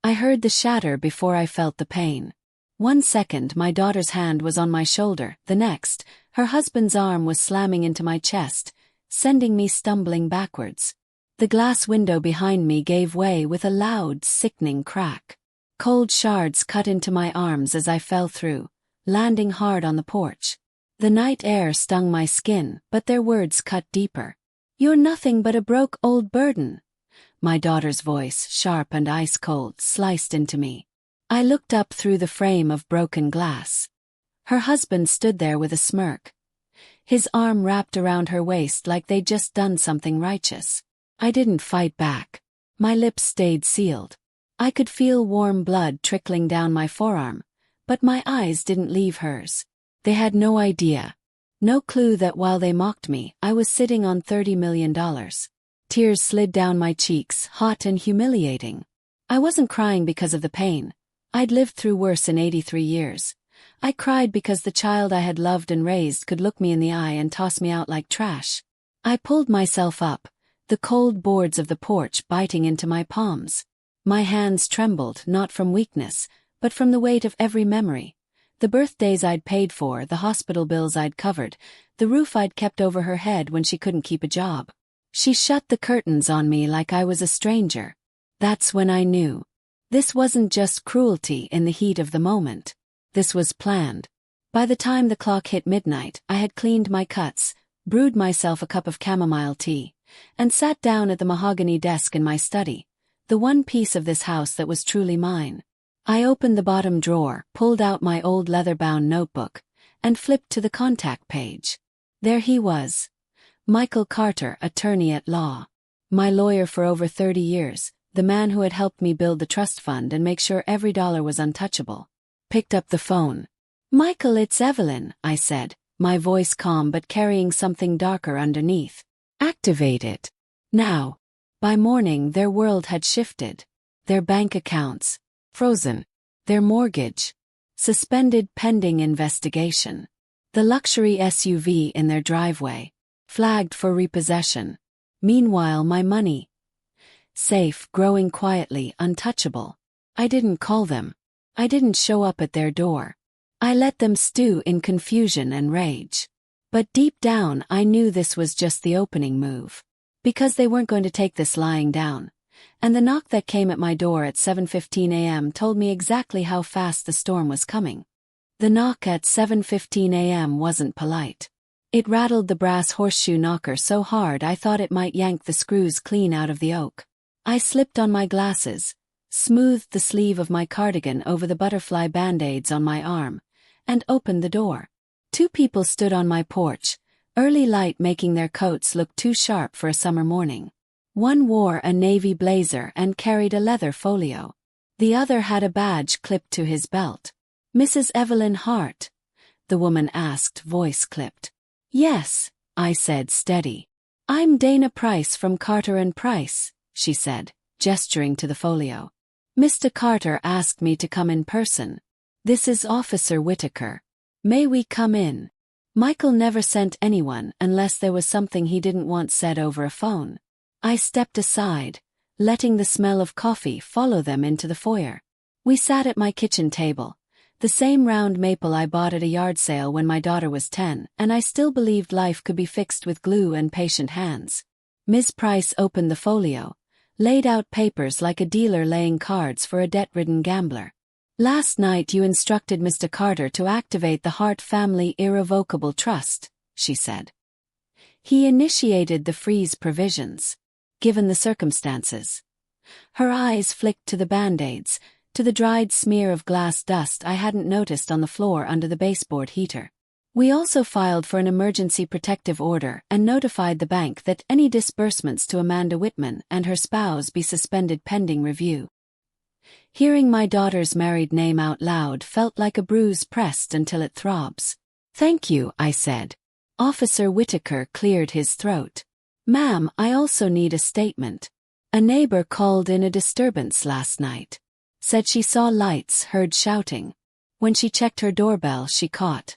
I heard the shatter before I felt the pain. 1 second my daughter's hand was on my shoulder, the next, her husband's arm was slamming into my chest, sending me stumbling backwards. The glass window behind me gave way with a loud, sickening crack. Cold shards cut into my arms as I fell through, landing hard on the porch. The night air stung my skin, but their words cut deeper. "You're nothing but a broke old burden." My daughter's voice, sharp and ice-cold, sliced into me. I looked up through the frame of broken glass. Her husband stood there with a smirk. His arm wrapped around her waist like they'd just done something righteous. I didn't fight back. My lips stayed sealed. I could feel warm blood trickling down my forearm, but my eyes didn't leave hers. They had no idea. No clue that while they mocked me, I was sitting on $30 million. Tears slid down my cheeks, hot and humiliating. I wasn't crying because of the pain. I'd lived through worse in 83 years. I cried because the child I had loved and raised could look me in the eye and toss me out like trash. I pulled myself up, the cold boards of the porch biting into my palms. My hands trembled, not from weakness, but from the weight of every memory. The birthdays I'd paid for, the hospital bills I'd covered, the roof I'd kept over her head when she couldn't keep a job. She shut the curtains on me like I was a stranger. That's when I knew. This wasn't just cruelty in the heat of the moment. This was planned. By the time the clock hit midnight, I had cleaned my cuts, brewed myself a cup of chamomile tea, and sat down at the mahogany desk in my study, the one piece of this house that was truly mine. I opened the bottom drawer, pulled out my old leather-bound notebook, and flipped to the contact page. There he was. Michael Carter, attorney at law. My lawyer for over 30 years. The man who had helped me build the trust fund and make sure every dollar was untouchable. Picked up the phone. "Michael, it's Evelyn," I said, my voice calm but carrying something darker underneath. "Activate it. Now." By morning their world had shifted. Their bank accounts, frozen. Their mortgage, suspended pending investigation. The luxury SUV in their driveway, flagged for repossession. Meanwhile my money, safe, growing quietly, untouchable. I didn't call them. I didn't show up at their door. I let them stew in confusion and rage. But deep down I knew this was just the opening move. Because they weren't going to take this lying down. And the knock that came at my door at 7:15 a.m. told me exactly how fast the storm was coming. The knock at 7:15 a.m. wasn't polite. It rattled the brass horseshoe knocker so hard I thought it might yank the screws clean out of the oak. I slipped on my glasses, smoothed the sleeve of my cardigan over the butterfly band-aids on my arm, and opened the door. 2 people stood on my porch, early light making their coats look too sharp for a summer morning. One wore a navy blazer and carried a leather folio. The other had a badge clipped to his belt. "Mrs. Evelyn Hart?" the woman asked, voice clipped. "Yes," I said, steady. "I'm Dana Price from Carter & Price," she said, gesturing to the folio. "Mr. Carter asked me to come in person. This is Officer Whitaker. May we come in?" Michael never sent anyone unless there was something he didn't want said over a phone. I stepped aside, letting the smell of coffee follow them into the foyer. We sat at my kitchen table, the same round maple I bought at a yard sale when my daughter was 10, and I still believed life could be fixed with glue and patient hands. Ms. Price opened the folio, laid out papers like a dealer laying cards for a debt-ridden gambler. "Last night you instructed Mr. Carter to activate the Hart family irrevocable trust," she said. "He initiated the freeze provisions. Given the circumstances." Her eyes flicked to the band-aids, to the dried smear of glass dust I hadn't noticed on the floor under the baseboard heater. "We also filed for an emergency protective order and notified the bank that any disbursements to Amanda Whitman and her spouse be suspended pending review." Hearing my daughter's married name out loud felt like a bruise pressed until it throbs. "Thank you," I said. Officer Whitaker cleared his throat. "Ma'am, I also need a statement. A neighbor called in a disturbance last night. Said she saw lights, heard shouting. When she checked her doorbell, she caught."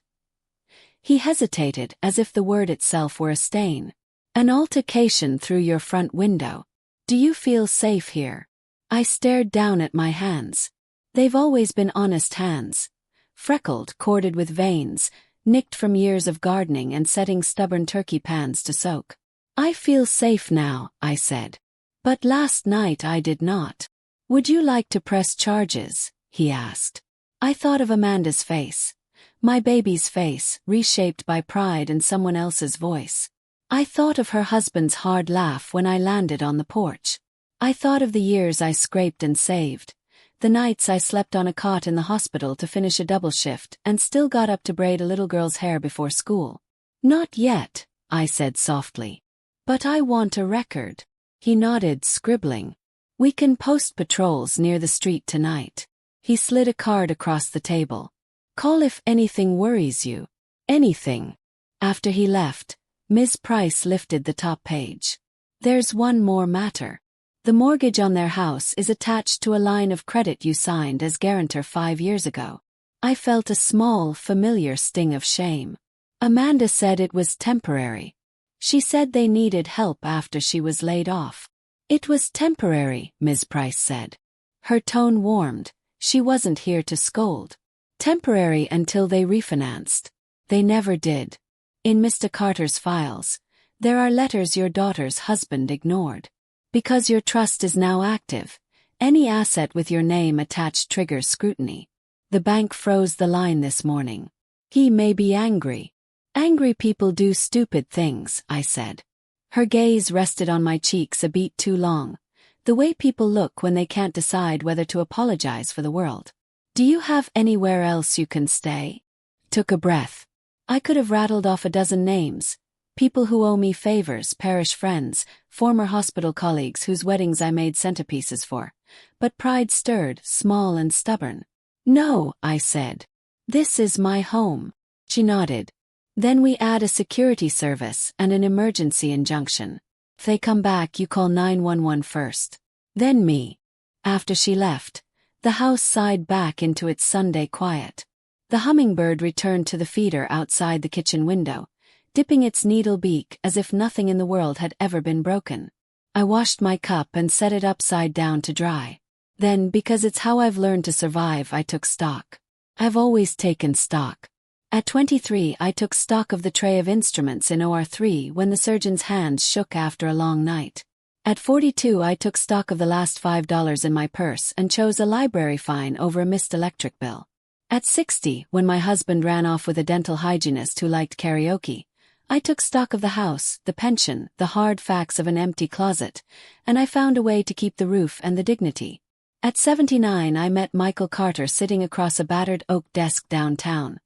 He hesitated as if the word itself were a stain. "An altercation through your front window. Do you feel safe here?" I stared down at my hands. They've always been honest hands. Freckled, corded with veins, nicked from years of gardening and setting stubborn turkey pans to soak. I feel safe now, I said. But last night I did not. Would you like to press charges? He asked. I thought of Amanda's face. My baby's face, reshaped by pride and someone else's voice. I thought of her husband's hard laugh when I landed on the porch. I thought of the years I scraped and saved. The nights I slept on a cot in the hospital to finish a double shift and still got up to braid a little girl's hair before school. Not yet, I said softly. But I want a record. He nodded, scribbling. We can post patrols near the street tonight. He slid a card across the table. Call if anything worries you. Anything. After he left, Ms. Price lifted the top page. There's one more matter. The mortgage on their house is attached to a line of credit you signed as guarantor 5 years ago. I felt a small, familiar sting of shame. Amanda said it was temporary. She said they needed help after she was laid off. It was temporary, Ms. Price said. Her tone warmed. She wasn't here to scold. Temporary until they refinanced. They never did. In Mr. Carter's files, there are letters your daughter's husband ignored. Because your trust is now active, any asset with your name attached triggers scrutiny. The bank froze the line this morning. He may be angry. Angry people do stupid things, I said. Her gaze rested on my cheeks a beat too long. The way people look when they can't decide whether to apologize for the world. Do you have anywhere else you can stay? Took a breath. I could have rattled off a dozen names. People who owe me favors, parish friends, former hospital colleagues whose weddings I made centerpieces for. But pride stirred, small and stubborn. No, I said. This is my home. She nodded. Then we add a security service and an emergency injunction. If they come back, you call 911 first. Then me. After she left, the house sighed back into its Sunday quiet. The hummingbird returned to the feeder outside the kitchen window, dipping its needle beak as if nothing in the world had ever been broken. I washed my cup and set it upside down to dry. Then, because it's how I've learned to survive, I took stock. I've always taken stock. At 23, I took stock of the tray of instruments in OR3 when the surgeon's hands shook after a long night. At 42, I took stock of the last $5 in my purse and chose a library fine over a missed electric bill. At 60, when my husband ran off with a dental hygienist who liked karaoke, I took stock of the house, the pension, the hard facts of an empty closet, and I found a way to keep the roof and the dignity. At 79, I met Michael Carter sitting across a battered oak desk downtown.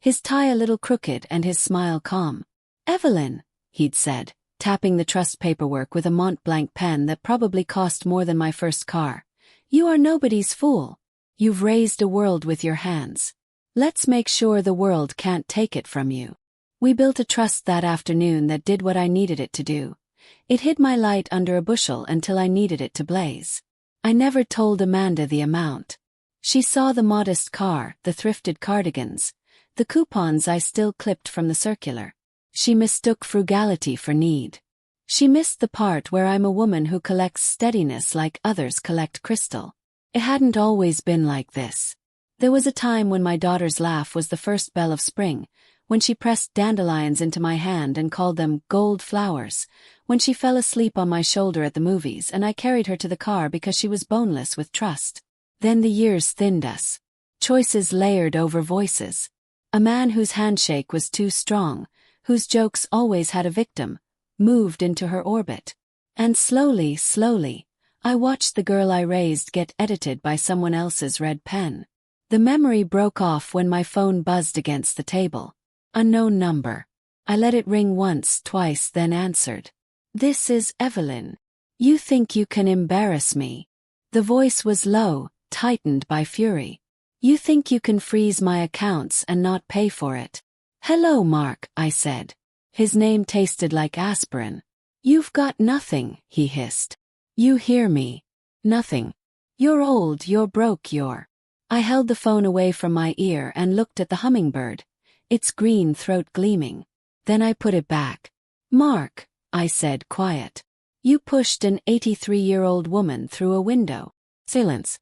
His tie a little crooked and his smile calm. Evelyn, he'd said, tapping the trust paperwork with a Mont Blanc pen that probably cost more than my first car. You are nobody's fool. You've raised a world with your hands. Let's make sure the world can't take it from you. We built a trust that afternoon that did what I needed it to do. It hid my light under a bushel until I needed it to blaze. I never told Amanda the amount. She saw the modest car, the thrifted cardigans, the coupons I still clipped from the circular. She mistook frugality for need. She missed the part where I'm a woman who collects steadiness like others collect crystal. It hadn't always been like this. There was a time when my daughter's laugh was the first bell of spring, when she pressed dandelions into my hand and called them gold flowers, when she fell asleep on my shoulder at the movies and I carried her to the car because she was boneless with trust. Then the years thinned us. Choices layered over voices. A man whose handshake was too strong, whose jokes always had a victim, moved into her orbit. And slowly, I watched the girl I raised get edited by someone else's red pen. The memory broke off when my phone buzzed against the table. Unknown number. I let it ring once, twice, then answered. This is Evelyn. You think you can embarrass me? The voice was low, tightened by fury. You think you can freeze my accounts and not pay for it? Hello, Mark, I said. His name tasted like aspirin. You've got nothing, he hissed. You hear me? Nothing. You're old, you're broke, you're... I held the phone away from my ear and looked at the hummingbird, its green throat gleaming. Then I put it back. Mark, I said, quiet. You pushed an 83-year-old woman through a window. Silence.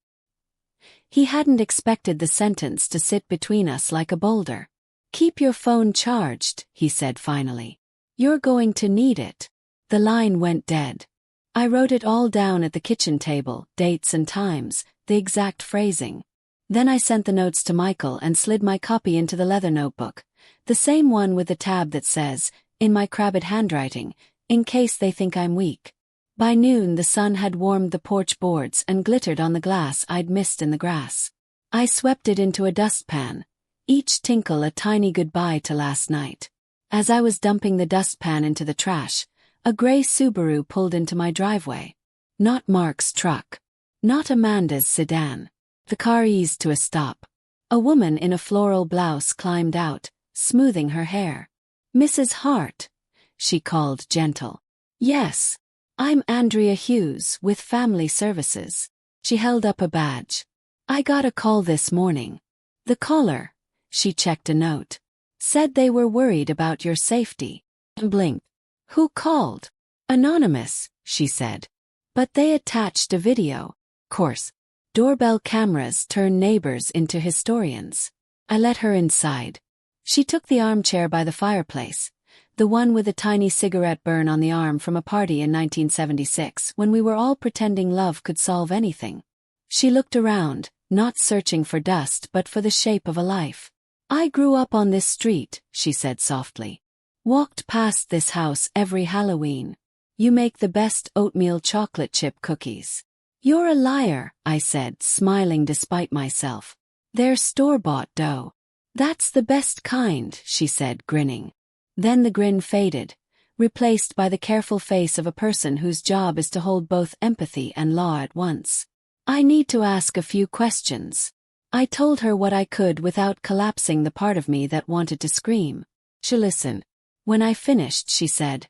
He hadn't expected the sentence to sit between us like a boulder. Keep your phone charged, he said finally. You're going to need it. The line went dead. I wrote it all down at the kitchen table, dates and times, the exact phrasing. Then I sent the notes to Michael and slid my copy into the leather notebook, the same one with the tab that says, in my crabbed handwriting, in case they think I'm weak. By noon the sun had warmed the porch boards and glittered on the glass I'd missed in the grass. I swept it into a dustpan, each tinkle a tiny goodbye to last night. As I was dumping the dustpan into the trash, a gray Subaru pulled into my driveway. Not Mark's truck. Not Amanda's sedan. The car eased to a stop. A woman in a floral blouse climbed out, smoothing her hair. Mrs. Hart, she called, gentle. Yes. I'm Andrea Hughes, with Family Services. She held up a badge. I got a call this morning. The caller, she checked a note, said they were worried about your safety. Blinked. Who called? Anonymous, she said. But they attached a video. Course. Doorbell cameras turn neighbors into historians. I let her inside. She took the armchair by the fireplace, the one with a tiny cigarette burn on the arm from a party in 1976 when we were all pretending love could solve anything. She looked around, not searching for dust but for the shape of a life. I grew up on this street, she said softly. Walked past this house every Halloween. You make the best oatmeal chocolate chip cookies. You're a liar, I said, smiling despite myself. They're store-bought dough. That's the best kind, she said, grinning. Then the grin faded, replaced by the careful face of a person whose job is to hold both empathy and law at once. I need to ask a few questions. I told her what I could without collapsing the part of me that wanted to scream. She listened. When I finished, she said,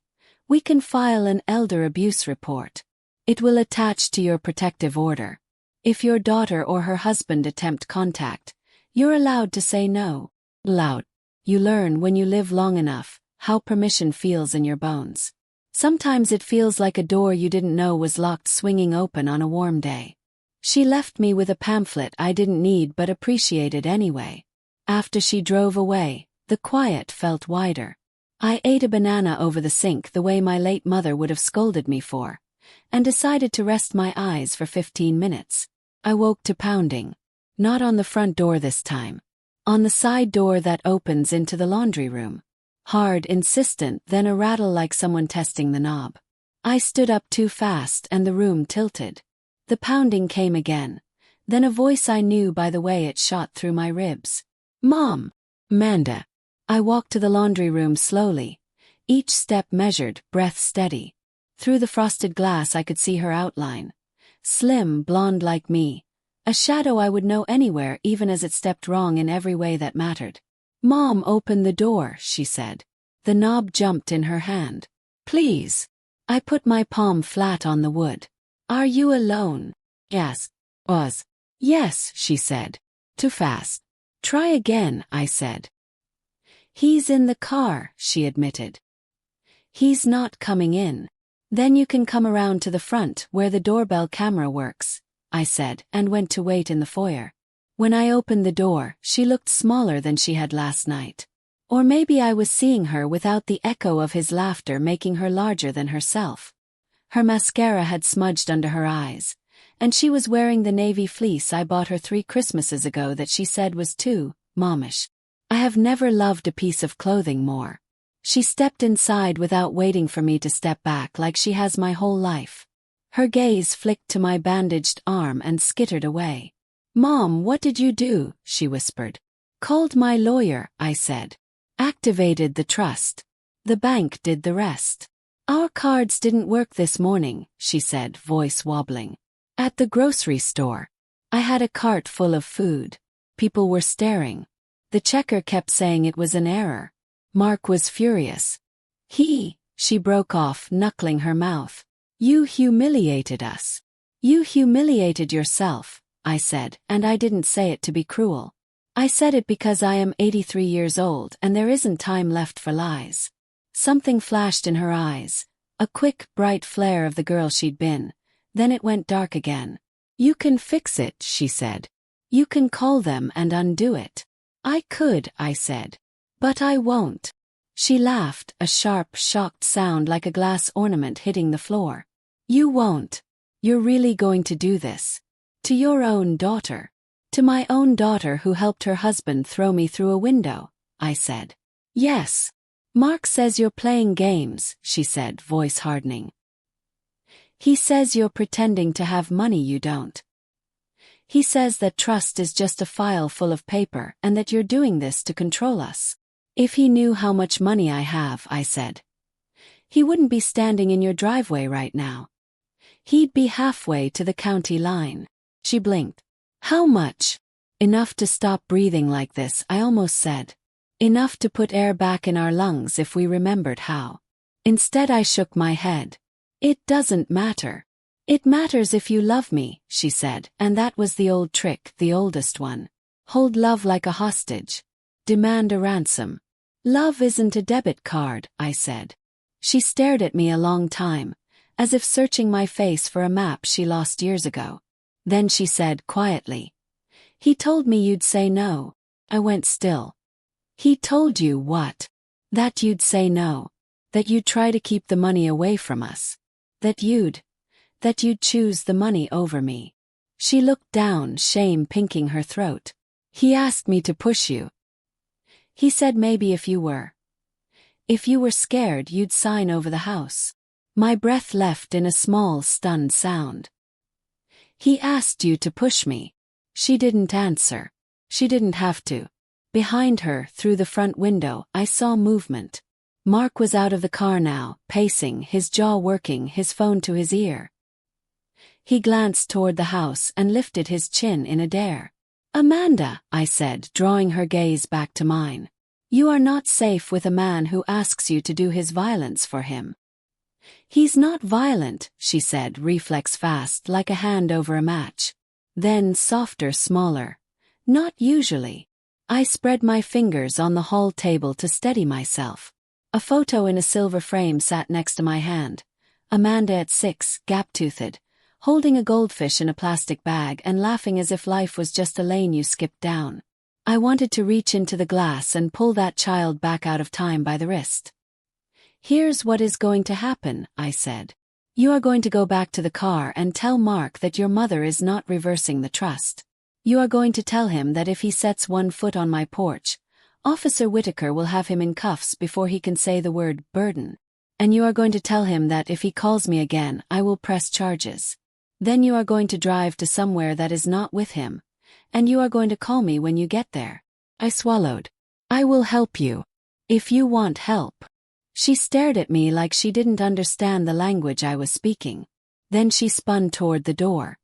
we can file an elder abuse report. It will attach to your protective order. If your daughter or her husband attempt contact, you're allowed to say no. Loud. You learn when you live long enough how permission feels in your bones. Sometimes it feels like a door you didn't know was locked swinging open on a warm day. She left me with a pamphlet I didn't need but appreciated anyway. After she drove away, the quiet felt wider. I ate a banana over the sink the way my late mother would have scolded me for, and decided to rest my eyes for 15 minutes. I woke to pounding. Not on the front door this time. On the side door that opens into the laundry room. Hard, insistent, then a rattle like someone testing the knob. I stood up too fast and the room tilted. The pounding came again, then a voice I knew by the way it shot through my ribs. Mom! Amanda! I walked to the laundry room slowly, each step measured, breath steady. Through the frosted glass I could see her outline. Slim, blonde like me. A shadow I would know anywhere even as it stepped wrong in every way that mattered. Mom, open the door, she said. The knob jumped in her hand. Please. I put my palm flat on the wood. Are you alone? Yes. Was. Yes, she said. Too fast. Try again, I said. He's in the car, she admitted. He's not coming in. Then you can come around to the front where the doorbell camera works, I said, and went to wait in the foyer. When I opened the door, she looked smaller than she had last night. Or maybe I was seeing her without the echo of his laughter making her larger than herself. Her mascara had smudged under her eyes, and she was wearing the navy fleece I bought her 3 Christmases ago that she said was too mommish. I have never loved a piece of clothing more. She stepped inside without waiting for me to step back like she has my whole life. Her gaze flicked to my bandaged arm and skittered away. Mom, what did you do? She whispered. Called my lawyer, I said. Activated the trust. The bank did the rest. Our cards didn't work this morning, she said, voice wobbling. At the grocery store. I had a cart full of food. People were staring. The checker kept saying it was an error. Mark was furious. She broke off, knuckling her mouth. You humiliated us. You humiliated yourself, I said, and I didn't say it to be cruel. I said it because I am 83 years old and there isn't time left for lies. Something flashed in her eyes, A quick, bright flare of the girl she'd been. Then it went dark again. "You can fix it," she said. "You can call them and undo it." "I could," I said. "But I won't." She laughed, a sharp, shocked sound like a glass ornament hitting the floor. "You won't. You're really going to do this? To your own daughter?" "To my own daughter who helped her husband throw me through a window," I said. "Yes. Mark says you're playing games," she said, voice hardening. "He says you're pretending to have money you don't. He says that trust is just a file full of paper and that you're doing this to control us." "If he knew how much money I have," I said, "he wouldn't be standing in your driveway right now. He'd be halfway to the county line." She blinked. "How much?" "Enough to stop breathing like this," I almost said. "Enough to put air back in our lungs if we remembered how." Instead I shook my head. "It doesn't matter. It matters if you love me," she said, and that was the old trick, the oldest one. Hold love like a hostage. Demand a ransom. "Love isn't a debit card," I said. She stared at me a long time, as if searching my face for a map she lost years ago. Then she said quietly, "He told me you'd say no." I went still. "He told you what?" "That you'd say no. That you'd try to keep the money away from us. That you'd choose the money over me." She looked down, shame pinking her throat. "He asked me to push you. He said maybe if you were scared, you'd sign over the house." My breath left in a small, stunned sound. "He asked you to push me." She didn't answer. She didn't have to. Behind her, through the front window, I saw movement. Mark was out of the car now, pacing, his jaw working, his phone to his ear. He glanced toward the house and lifted his chin in a dare. "Amanda," I said, drawing her gaze back to mine. "You are not safe with a man who asks you to do his violence for him." "He's not violent," she said, reflex fast like a hand over a match. Then softer, smaller. "Not usually." I spread my fingers on the hall table to steady myself. A photo in a silver frame sat next to my hand. Amanda at 6, gap-toothed, holding a goldfish in a plastic bag and laughing as if life was just a lane you skipped down. I wanted to reach into the glass and pull that child back out of time by the wrist. "Here's what is going to happen," I said. "You are going to go back to the car and tell Mark that your mother is not reversing the trust. You are going to tell him that if he sets one foot on my porch, Officer Whitaker will have him in cuffs before he can say the word burden. And you are going to tell him that if he calls me again, I will press charges. Then you are going to drive to somewhere that is not with him, and you are going to call me when you get there." I swallowed. "I will help you. If you want help." She stared at me like she didn't understand the language I was speaking. Then she spun toward the door.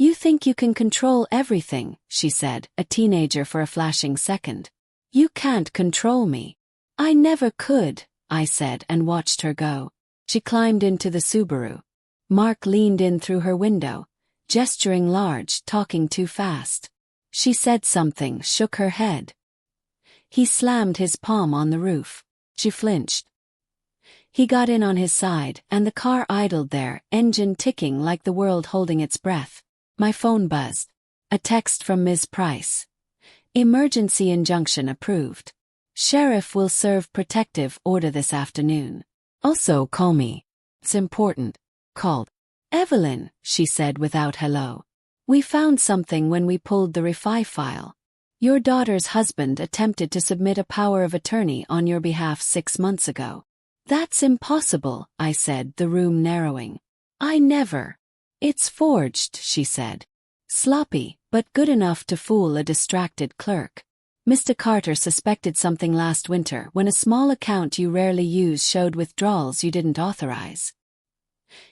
"You think you can control everything," she said, a teenager for a flashing second. "You can't control me." "I never could," I said and watched her go. She climbed into the Subaru. Mark leaned in through her window, gesturing large, talking too fast. She said something, shook her head. He slammed his palm on the roof. She flinched. He got in on his side, and the car idled there, engine ticking like the world holding its breath. My phone buzzed. A text from Ms. Price. "Emergency injunction approved. Sheriff will serve protective order this afternoon. Also call me. It's important." Called. "Evelyn," she said without hello. "We found something when we pulled the refi file. Your daughter's husband attempted to submit a power of attorney on your behalf 6 months ago." "That's impossible," I said, the room narrowing. "I never." "It's forged," she said. "Sloppy, but good enough to fool a distracted clerk. Mr. Carter suspected something last winter when a small account you rarely use showed withdrawals you didn't authorize.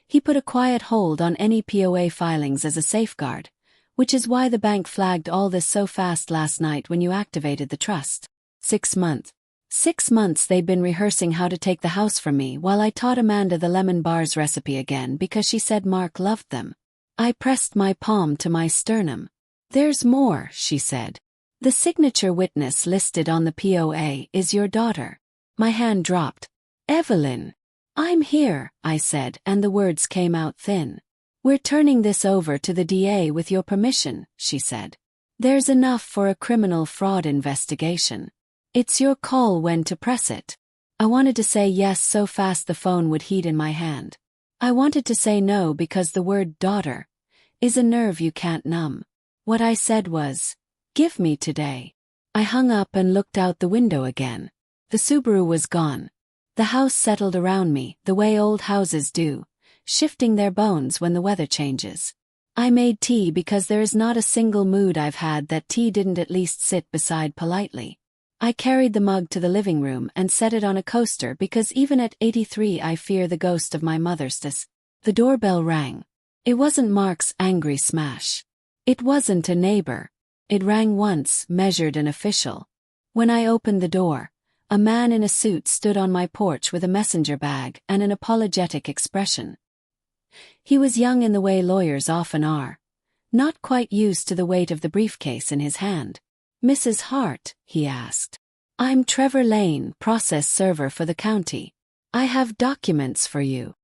He put a quiet hold on any POA filings as a safeguard, which is why the bank flagged all this so fast last night when you activated the trust. 6 months. 6 months they'd been rehearsing how to take the house from me while I taught Amanda the lemon bars recipe again because she said Mark loved them. I pressed my palm to my sternum. "There's more," she said. "The signature witness listed on the POA is your daughter." My hand dropped. "Evelyn." I'm here, I said, and the words came out thin. We're turning this over to the DA with your permission, she said. There's enough for a criminal fraud investigation. It's your call when to press it. I wanted to say yes so fast the phone would heat in my hand. I wanted to say no because the word daughter is a nerve you can't numb. What I said was, give me today. I hung up and looked out the window again. The Subaru was gone. The house settled around me, the way old houses do, shifting their bones when the weather changes. I made tea because there is not a single mood I've had that tea didn't at least sit beside politely. I carried the mug to the living room and set it on a coaster because even at 83 I fear the ghost of my mother's death. The doorbell rang. It wasn't Mark's angry smash. It wasn't a neighbor. It rang once, measured and official. When I opened the door, a man in a suit stood on my porch with a messenger bag and an apologetic expression. He was young in the way lawyers often are, not quite used to the weight of the briefcase in his hand. Mrs. Hart, he asked. I'm Trevor Lane, process server for the county. I have documents for you.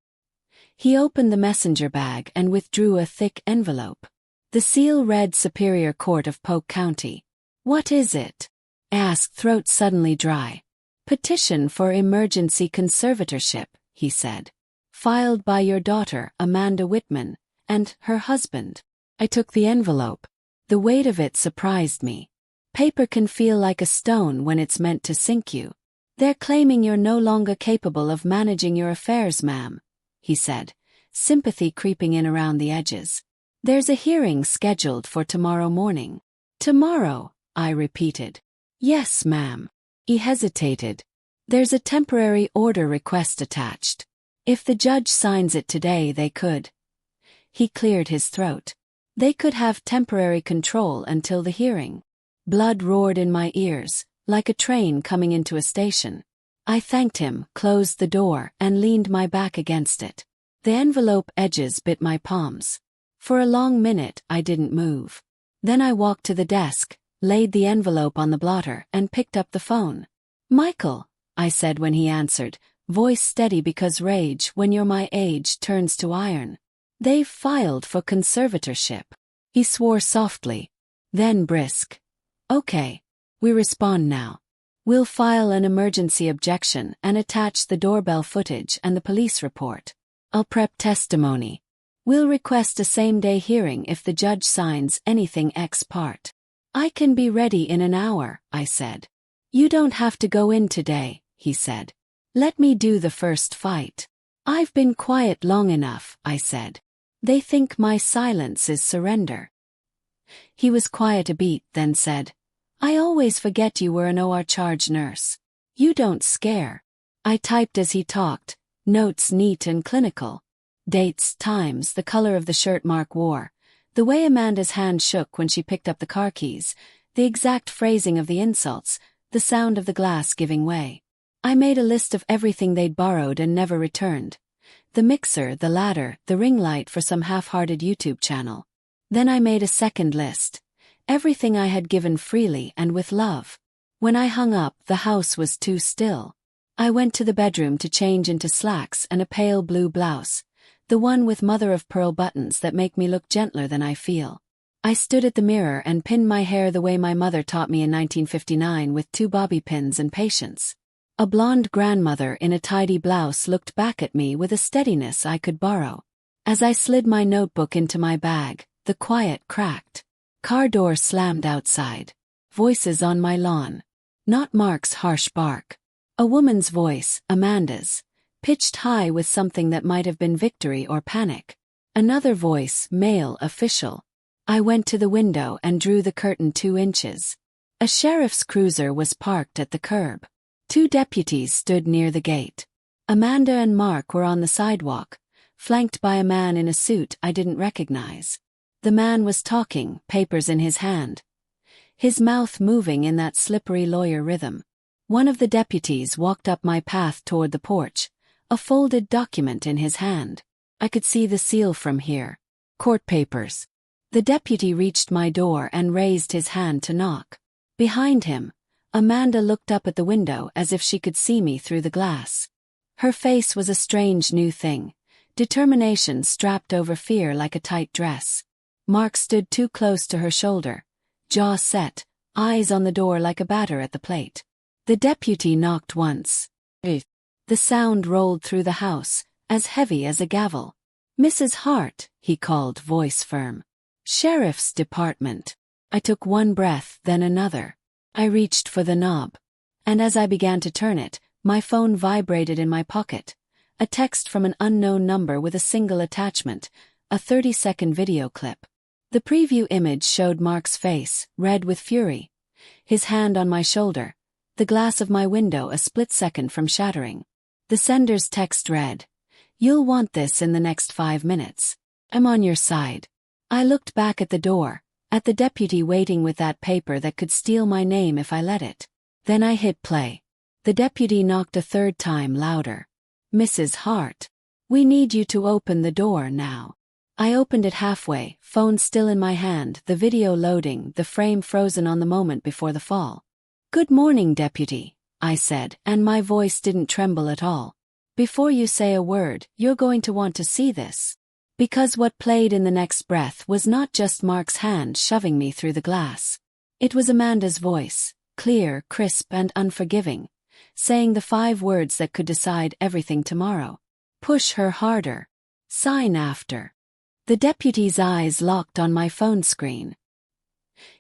He opened the messenger bag and withdrew a thick envelope. The seal read Superior Court of Polk County. What is it? Asked, throat suddenly dry. Petition for emergency conservatorship, he said. Filed by your daughter, Amanda Whitman, and her husband. I took the envelope. The weight of it surprised me. Paper can feel like a stone when it's meant to sink you. They're claiming you're no longer capable of managing your affairs, ma'am, he said, sympathy creeping in around the edges. There's a hearing scheduled for tomorrow morning. Tomorrow, I repeated. Yes, ma'am. He hesitated. There's a temporary order request attached. If the judge signs it today, they could. He cleared his throat. They could have temporary control until the hearing. Blood roared in my ears, like a train coming into a station. I thanked him, closed the door, and leaned my back against it. The envelope edges bit my palms. For a long minute, I didn't move. Then I walked to the desk, laid the envelope on the blotter, and picked up the phone. Michael, I said when he answered, voice steady because rage, when you're my age, turns to iron. They've filed for conservatorship. He swore softly. Then brisk. Okay. We respond now. We'll file an emergency objection and attach the doorbell footage and the police report. I'll prep testimony. We'll request a same-day hearing if the judge signs anything ex parte. I can be ready in an hour, I said. You don't have to go in today, he said. Let me do the first fight. I've been quiet long enough, I said. They think my silence is surrender. He was quiet a beat, then said, I always forget you were an OR charge nurse. You don't scare. I typed as he talked, notes neat and clinical. Dates, times, the color of the shirt Mark wore, the way Amanda's hand shook when she picked up the car keys, the exact phrasing of the insults, the sound of the glass giving way. I made a list of everything they'd borrowed and never returned. The mixer, the ladder, the ring light for some half-hearted YouTube channel. Then I made a second list. Everything I had given freely and with love. When I hung up, the house was too still. I went to the bedroom to change into slacks and a pale blue blouse, the one with mother-of-pearl buttons that make me look gentler than I feel. I stood at the mirror and pinned my hair the way my mother taught me in 1959 with 2 bobby pins and patience. A blonde grandmother in a tidy blouse looked back at me with a steadiness I could borrow. As I slid my notebook into my bag, the quiet cracked. Car door slammed outside. Voices on my lawn. Not Mark's harsh bark. A woman's voice, Amanda's, pitched high with something that might have been victory or panic. Another voice, male, official. I went to the window and drew the curtain 2 inches. A sheriff's cruiser was parked at the curb. 2 deputies stood near the gate. Amanda and Mark were on the sidewalk, flanked by a man in a suit I didn't recognize. The man was talking, papers in his hand. His mouth moving in that slippery lawyer rhythm. One of the deputies walked up my path toward the porch, a folded document in his hand. I could see the seal from here. Court papers. The deputy reached my door and raised his hand to knock. Behind him, Amanda looked up at the window as if she could see me through the glass. Her face was a strange new thing, determination strapped over fear like a tight dress. Mark stood too close to her shoulder, jaw set, eyes on the door like a batter at the plate. The deputy knocked once. The sound rolled through the house, as heavy as a gavel. "Mrs. Hart," he called, voice firm. "Sheriff's Department." I took one breath, then another. I reached for the knob. And as I began to turn it, my phone vibrated in my pocket. A text from an unknown number with a single attachment, a 30-second video clip. The preview image showed Mark's face, red with fury. His hand on my shoulder, the glass of my window a split second from shattering. The sender's text read, "You'll want this in the next 5 minutes. I'm on your side." I looked back at the door, at the deputy waiting with that paper that could steal my name if I let it. Then I hit play. The deputy knocked a third time, louder. "Mrs. Hart, we need you to open the door now." I opened it halfway, phone still in my hand, the video loading, the frame frozen on the moment before the fall. "Good morning, deputy," I said, and my voice didn't tremble at all. "Before you say a word, you're going to want to see this." Because what played in the next breath was not just Mark's hand shoving me through the glass. It was Amanda's voice, clear, crisp, and unforgiving, saying the 5 words that could decide everything tomorrow. "Push her harder. Sign after." The deputy's eyes locked on my phone screen.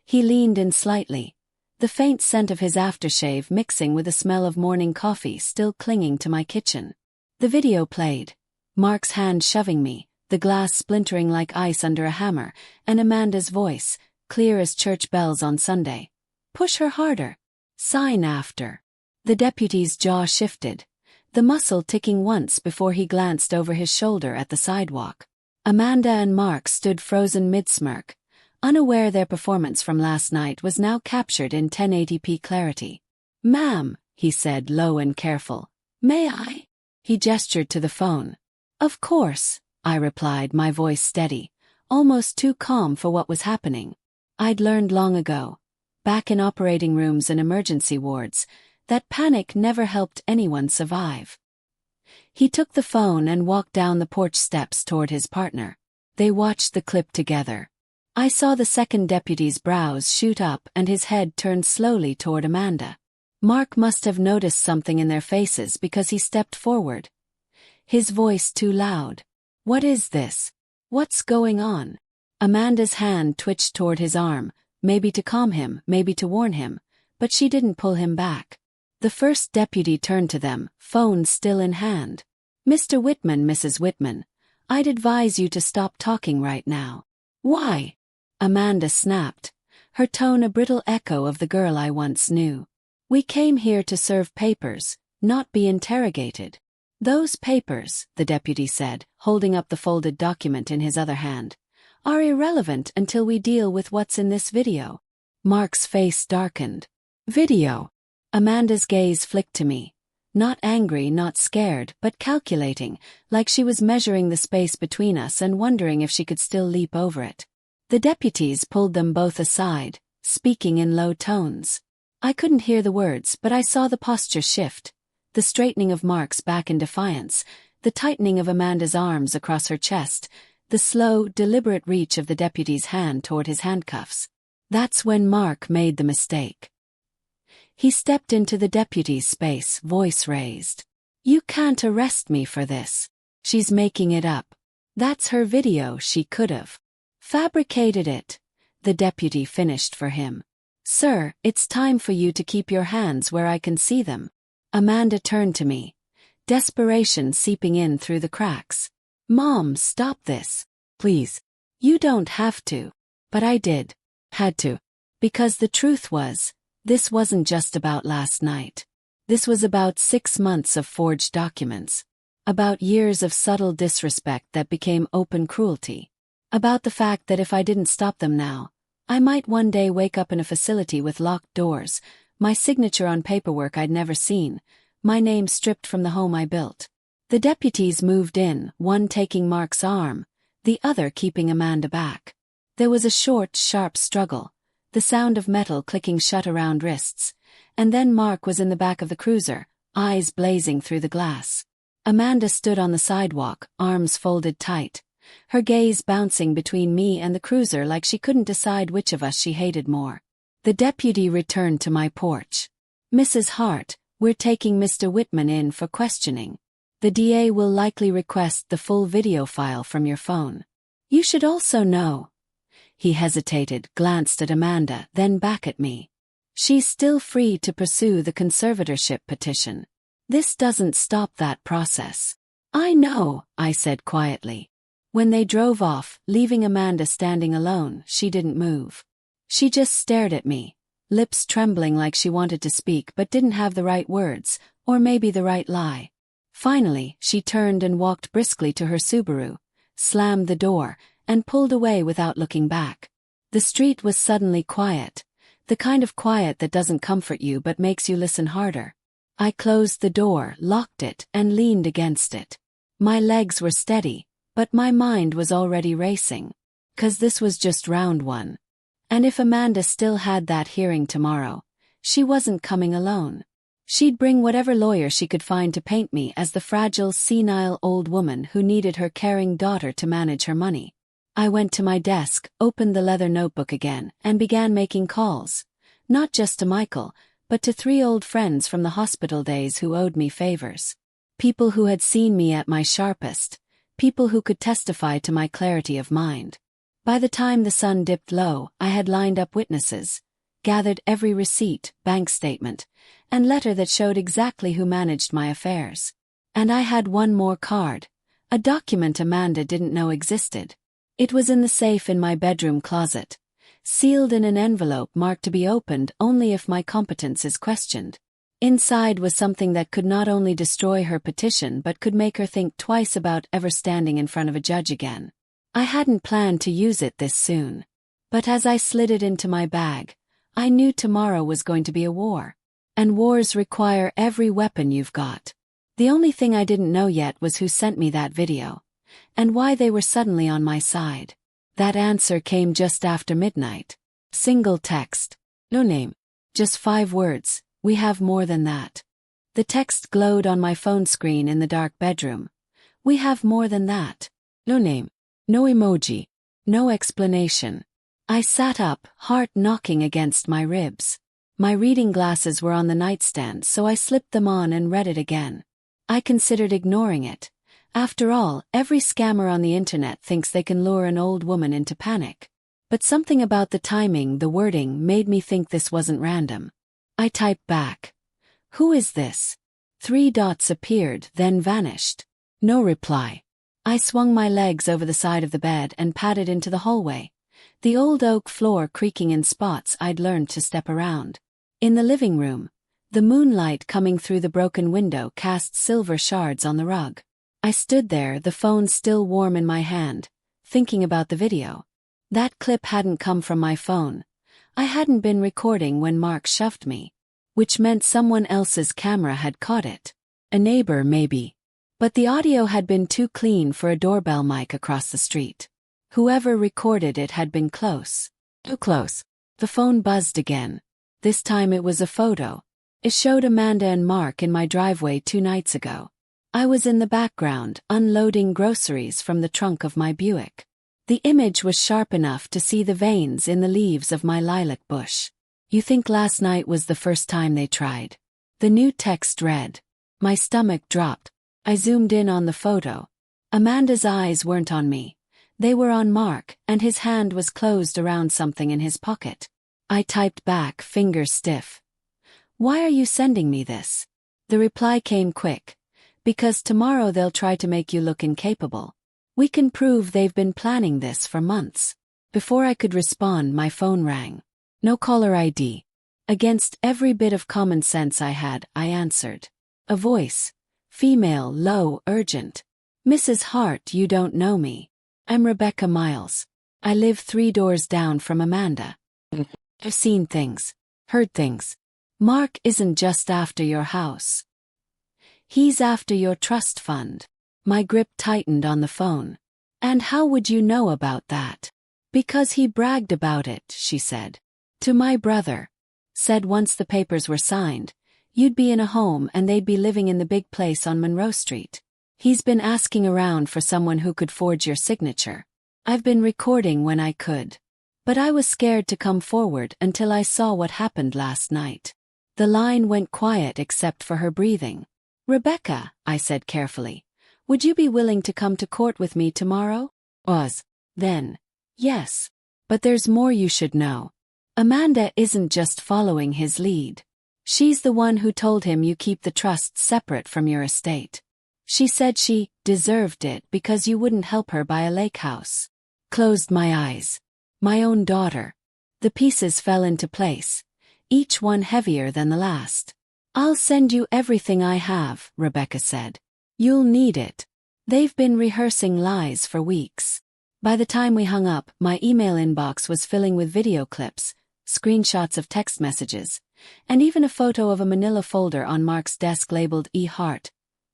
He leaned in slightly, the faint scent of his aftershave mixing with the smell of morning coffee still clinging to my kitchen. The video played, Mark's hand shoving me, the glass splintering like ice under a hammer, and Amanda's voice, clear as church bells on Sunday. "Push her harder. Sign after." The deputy's jaw shifted, the muscle ticking once before he glanced over his shoulder at the sidewalk. Amanda and Mark stood frozen mid-smirk, unaware their performance from last night was now captured in 1080p clarity. "Ma'am," he said, low and careful. "May I?" He gestured to the phone. "Of course," I replied, my voice steady, almost too calm for what was happening. I'd learned long ago, back in operating rooms and emergency wards, that panic never helped anyone survive. He took the phone and walked down the porch steps toward his partner. They watched the clip together. I saw the second deputy's brows shoot up and his head turned slowly toward Amanda. Mark must have noticed something in their faces because he stepped forward. His voice too loud. "What is this? What's going on?" Amanda's hand twitched toward his arm, maybe to calm him, maybe to warn him, but she didn't pull him back. The first deputy turned to them, phone still in hand. "Mr. Whitman, Mrs. Whitman, I'd advise you to stop talking right now." "Why?" Amanda snapped, her tone a brittle echo of the girl I once knew. "We came here to serve papers, not be interrogated." "Those papers," the deputy said, holding up the folded document in his other hand, "are irrelevant until we deal with what's in this video." Mark's face darkened. "Video?" Amanda's gaze flicked to me. Not angry, not scared, but calculating, like she was measuring the space between us and wondering if she could still leap over it. The deputies pulled them both aside, speaking in low tones. I couldn't hear the words, but I saw the posture shift, the straightening of Mark's back in defiance, the tightening of Amanda's arms across her chest, the slow, deliberate reach of the deputy's hand toward his handcuffs. That's when Mark made the mistake. He stepped into the deputy's space, voice raised. "You can't arrest me for this. She's making it up. That's her video, she could've fabricated it." The deputy finished for him. "Sir, it's time for you to keep your hands where I can see them." Amanda turned to me, desperation seeping in through the cracks. "Mom, stop this. Please." "You don't have to." But I did. Had to. Because the truth was, this wasn't just about last night. This was about 6 months of forged documents. About years of subtle disrespect that became open cruelty. About the fact that if I didn't stop them now, I might one day wake up in a facility with locked doors, my signature on paperwork I'd never seen, my name stripped from the home I built. The deputies moved in, one taking Mark's arm, the other keeping Amanda back. There was a short, sharp struggle, the sound of metal clicking shut around wrists, and then Mark was in the back of the cruiser, eyes blazing through the glass. Amanda stood on the sidewalk, arms folded tight, her gaze bouncing between me and the cruiser like she couldn't decide which of us she hated more. The deputy returned to my porch. "Mrs. Hart, we're taking Mr. Whitman in for questioning. The DA will likely request the full video file from your phone. You should also know." He hesitated, glanced at Amanda, then back at me. "She's still free to pursue the conservatorship petition. This doesn't stop that process." "I know," I said quietly. When they drove off, leaving Amanda standing alone, she didn't move. She just stared at me, lips trembling like she wanted to speak but didn't have the right words, or maybe the right lie. Finally, she turned and walked briskly to her Subaru, slammed the door, and pulled away without looking back. The street was suddenly quiet, the kind of quiet that doesn't comfort you but makes you listen harder. I closed the door, locked it, and leaned against it. My legs were steady, but my mind was already racing. 'Cause this was just round one. And if Amanda still had that hearing tomorrow, she wasn't coming alone. She'd bring whatever lawyer she could find to paint me as the fragile, senile old woman who needed her caring daughter to manage her money. I went to my desk, opened the leather notebook again, and began making calls. Not just to Michael, but to 3 old friends from the hospital days who owed me favors. People who had seen me at my sharpest. People who could testify to my clarity of mind. By the time the sun dipped low, I had lined up witnesses, gathered every receipt, bank statement, and letter that showed exactly who managed my affairs. And I had one more card, a document Amanda didn't know existed. It was in the safe in my bedroom closet, sealed in an envelope marked to be opened only if my competence is questioned. Inside was something that could not only destroy her petition but could make her think twice about ever standing in front of a judge again. I hadn't planned to use it this soon. But as I slid it into my bag, I knew tomorrow was going to be a war. And wars require every weapon you've got. The only thing I didn't know yet was who sent me that video, and why they were suddenly on my side. That answer came just after midnight. Single text. No name. Just 5 words. "We have more than that." The text glowed on my phone screen in the dark bedroom. "We have more than that." No name. No emoji. No explanation. I sat up, heart knocking against my ribs. My reading glasses were on the nightstand, so I slipped them on and read it again. I considered ignoring it. After all, every scammer on the internet thinks they can lure an old woman into panic. But something about the timing, the wording, made me think this wasn't random. I typed back. "Who is this?" 3 dots appeared, then vanished. No reply. I swung my legs over the side of the bed and padded into the hallway, the old oak floor creaking in spots I'd learned to step around. In the living room, the moonlight coming through the broken window cast silver shards on the rug. I stood there, the phone still warm in my hand, thinking about the video. That clip hadn't come from my phone. I hadn't been recording when Mark shoved me, which meant someone else's camera had caught it. A neighbor, maybe. But the audio had been too clean for a doorbell mic across the street. Whoever recorded it had been close. Too close. The phone buzzed again. This time it was a photo. It showed Amanda and Mark in my driveway 2 nights ago. I was in the background, unloading groceries from the trunk of my Buick. The image was sharp enough to see the veins in the leaves of my lilac bush. "You think last night was the first time they tried?" The new text read. My stomach dropped. I zoomed in on the photo. Amanda's eyes weren't on me. They were on Mark, and his hand was closed around something in his pocket. I typed back, fingers stiff. "Why are you sending me this?" The reply came quick. "Because tomorrow they'll try to make you look incapable. We can prove they've been planning this for months." Before I could respond, my phone rang. No caller ID. Against every bit of common sense I had, I answered. A voice. Female, low, urgent. "Mrs. Hart, you don't know me. I'm Rebecca Miles. I live 3 doors down from Amanda. I've seen things. Heard things. Mark isn't just after your house. He's after your trust fund." My grip tightened on the phone. "And how would you know about that?" "Because he bragged about it," she said. "To my brother. Said once the papers were signed, you'd be in a home and they'd be living in the big place on Monroe Street. He's been asking around for someone who could forge your signature. I've been recording when I could. But I was scared to come forward until I saw what happened last night. The line went quiet except for her breathing. Rebecca, I said carefully, would you be willing to come to court with me tomorrow? Then, yes. But there's more you should know. Amanda isn't just following his lead. She's the one who told him you keep the trust separate from your estate. She said she deserved it because you wouldn't help her buy a lake house. Closed my eyes. My own daughter. The pieces fell into place, each one heavier than the last. I'll send you everything I have, Rebecca said. You'll need it. They've been rehearsing lies for weeks. By the time we hung up, my email inbox was filling with video clips, screenshots of text messages, and even a photo of a manila folder on Mark's desk labeled E-Heart,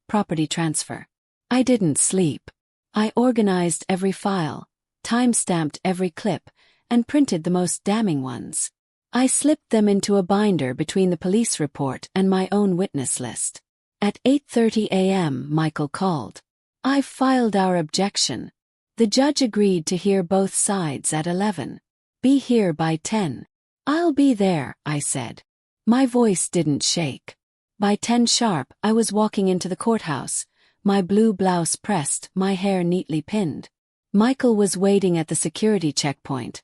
property transfer. I didn't sleep. I organized every file, time-stamped every clip, and printed the most damning ones. I slipped them into a binder between the police report and my own witness list. At 8:30 a.m., Michael called. I've filed our objection. The judge agreed to hear both sides at 11. Be here by 10. I'll be there, I said. My voice didn't shake. By 10 sharp, I was walking into the courthouse, my blue blouse pressed, my hair neatly pinned. Michael was waiting at the security checkpoint,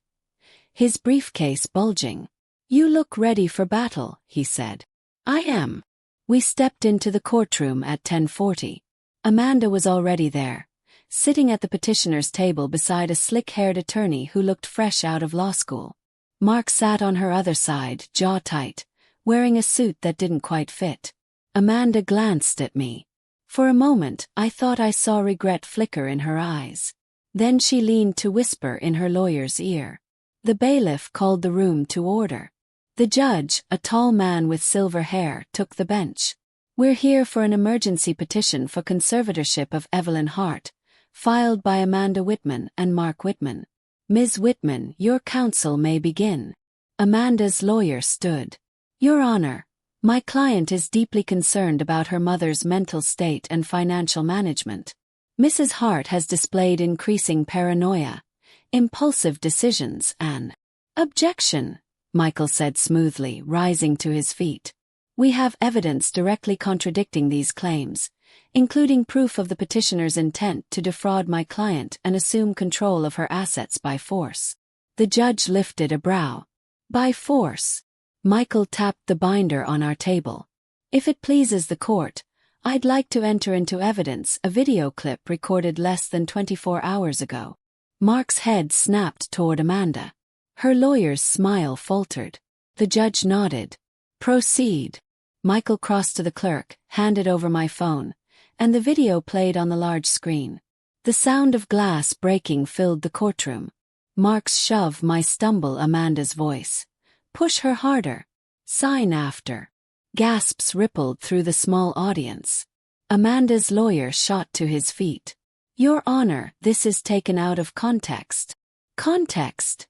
his briefcase bulging. You look ready for battle, he said. I am. We stepped into the courtroom at 10:40. Amanda was already there, sitting at the petitioner's table beside a slick-haired attorney who looked fresh out of law school. Mark sat on her other side, jaw tight, wearing a suit that didn't quite fit. Amanda glanced at me. For a moment, I thought I saw regret flicker in her eyes. Then she leaned to whisper in her lawyer's ear. The bailiff called the room to order. The judge, a tall man with silver hair, took the bench. We're here for an emergency petition for conservatorship of Evelyn Hart, filed by Amanda Whitman and Mark Whitman. Ms. Whitman, your counsel may begin. Amanda's lawyer stood. Your Honor, my client is deeply concerned about her mother's mental state and financial management. Mrs. Hart has displayed increasing paranoia, impulsive decisions, and objection, Michael said smoothly, rising to his feet. We have evidence directly contradicting these claims, including proof of the petitioner's intent to defraud my client and assume control of her assets by force. The judge lifted a brow. By force. Michael tapped the binder on our table. If it pleases the court, I'd like to enter into evidence a video clip recorded less than 24 hours ago. Mark's head snapped toward Amanda. Her lawyer's smile faltered. The judge nodded. Proceed. Michael crossed to the clerk, handed over my phone, and the video played on the large screen. The sound of glass breaking filled the courtroom. Mark's shove, my stumble, Amanda's voice. Push her harder. Sign after. Gasps rippled through the small audience. Amanda's lawyer shot to his feet. Your Honor, this is taken out of context. Context?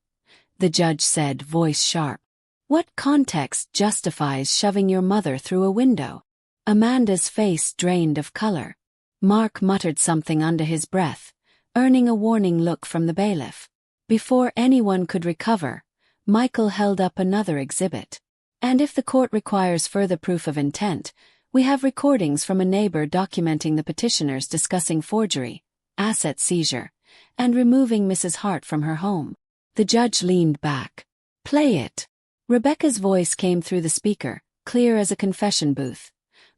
The judge said, voice sharp. What context justifies shoving your mother through a window? Amanda's face drained of color. Mark muttered something under his breath, earning a warning look from the bailiff. Before anyone could recover, Michael held up another exhibit. And if the court requires further proof of intent, we have recordings from a neighbor documenting the petitioners discussing forgery, asset seizure, and removing Mrs. Hart from her home. The judge leaned back. Play it. Rebecca's voice came through the speaker, clear as a confession booth.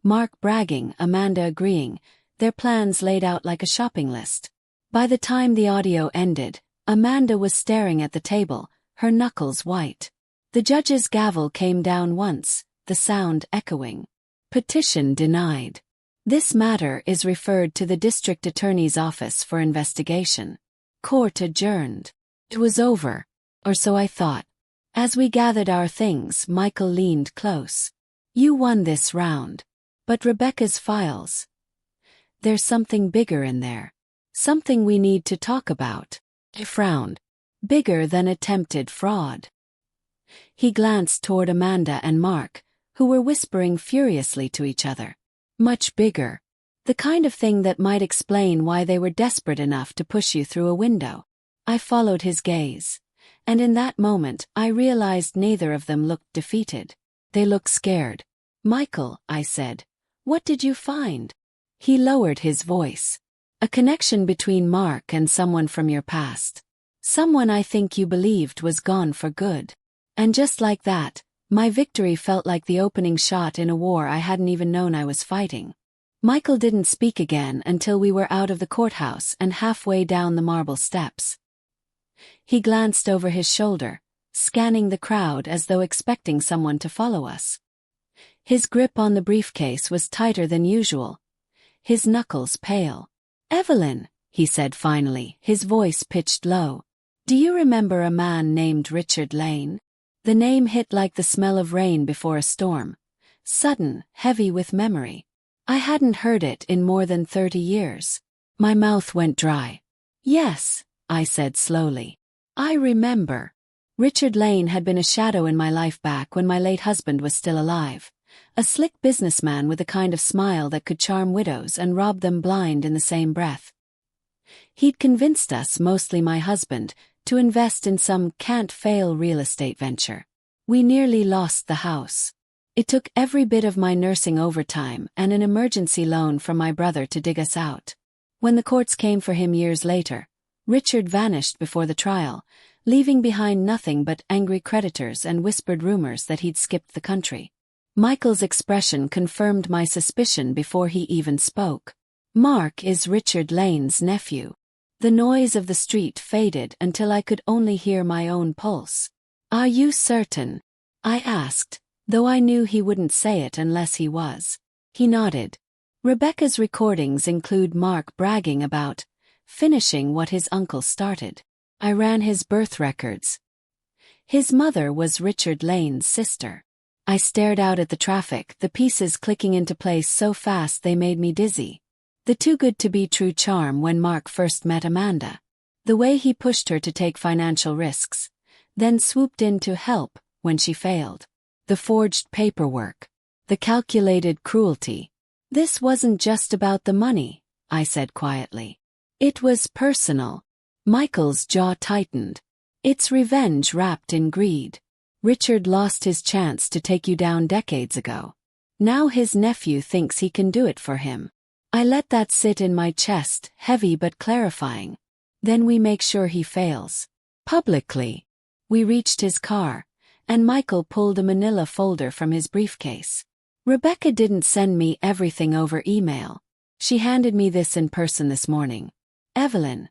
Mark bragging, Amanda agreeing, their plans laid out like a shopping list. By the time the audio ended, Amanda was staring at the table, her knuckles white. The judge's gavel came down once, the sound echoing. Petition denied. This matter is referred to the district attorney's office for investigation. Court adjourned. It was over, or so I thought. As we gathered our things, Michael leaned close. You won this round. But Rebecca's files. There's something bigger in there. Something we need to talk about. He frowned. Bigger than attempted fraud. He glanced toward Amanda and Mark, who were whispering furiously to each other. Much bigger. The kind of thing that might explain why they were desperate enough to push you through a window. I followed his gaze. And in that moment, I realized neither of them looked defeated. They looked scared. "Michael," I said, "what did you find?" He lowered his voice. "A connection between Mark and someone from your past. Someone I think you believed was gone for good." And just like that, my victory felt like the opening shot in a war I hadn't even known I was fighting. Michael didn't speak again until we were out of the courthouse and halfway down the marble steps. He glanced over his shoulder, scanning the crowd as though expecting someone to follow us. His grip on the briefcase was tighter than usual, his knuckles pale. "Evelyn," he said finally, his voice pitched low. "Do you remember a man named Richard Lane?" The name hit like the smell of rain before a storm, sudden, heavy with memory. I hadn't heard it in more than 30 years. My mouth went dry. "Yes," I said slowly. "I remember." Richard Lane had been a shadow in my life back when my late husband was still alive. A slick businessman with a kind of smile that could charm widows and rob them blind in the same breath. He'd convinced us, mostly my husband, to invest in some can't-fail real estate venture. We nearly lost the house. It took every bit of my nursing overtime and an emergency loan from my brother to dig us out. When the courts came for him years later, Richard vanished before the trial, leaving behind nothing but angry creditors and whispered rumors that he'd skipped the country. Michael's expression confirmed my suspicion before he even spoke. "Mark is Richard Lane's nephew." The noise of the street faded until I could only hear my own pulse. "Are you certain?" I asked, though I knew he wouldn't say it unless he was. He nodded. "Rebecca's recordings include Mark bragging about finishing what his uncle started. I ran his birth records. His mother was Richard Lane's sister." I stared out at the traffic, the pieces clicking into place so fast they made me dizzy. The too-good-to-be-true charm when Mark first met Amanda. The way he pushed her to take financial risks, then swooped in to help when she failed. The forged paperwork. The calculated cruelty. "This wasn't just about the money," I said quietly. "It was personal." Michael's jaw tightened. "It's revenge wrapped in greed. Richard lost his chance to take you down decades ago. Now his nephew thinks he can do it for him." I let that sit in my chest, heavy but clarifying. "Then we make sure he fails. Publicly." We reached his car, and Michael pulled a manila folder from his briefcase. "Rebecca didn't send me everything over email. She handed me this in person this morning. Evelyn,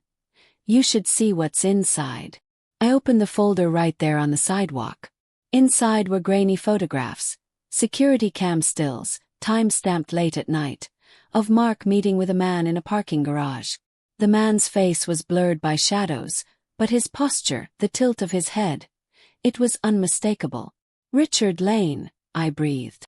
you should see what's inside." I opened the folder right there on the sidewalk. Inside were grainy photographs, security cam stills, time-stamped late at night, of Mark meeting with a man in a parking garage. The man's face was blurred by shadows, but his posture, the tilt of his head, it was unmistakable. "Richard Lane," I breathed.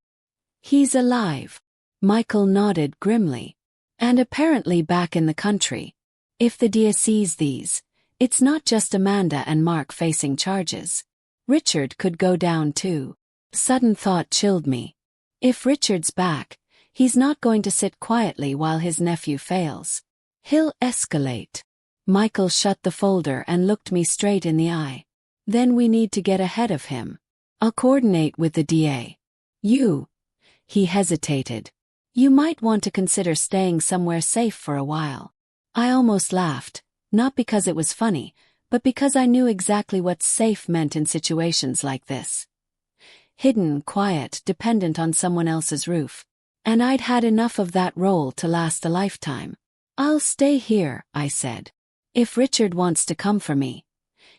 "He's alive." Michael nodded grimly. "And apparently back in the country. If the DA sees these, it's not just Amanda and Mark facing charges. Richard could go down too." Sudden thought chilled me. If Richard's back, he's not going to sit quietly while his nephew fails. He'll escalate. Michael shut the folder and looked me straight in the eye. "Then we need to get ahead of him. I'll coordinate with the DA. He hesitated. "You might want to consider staying somewhere safe for a while." I almost laughed, not because it was funny, but because I knew exactly what safe meant in situations like this. Hidden, quiet, dependent on someone else's roof. And I'd had enough of that role to last a lifetime. "I'll stay here," I said. "If Richard wants to come for me,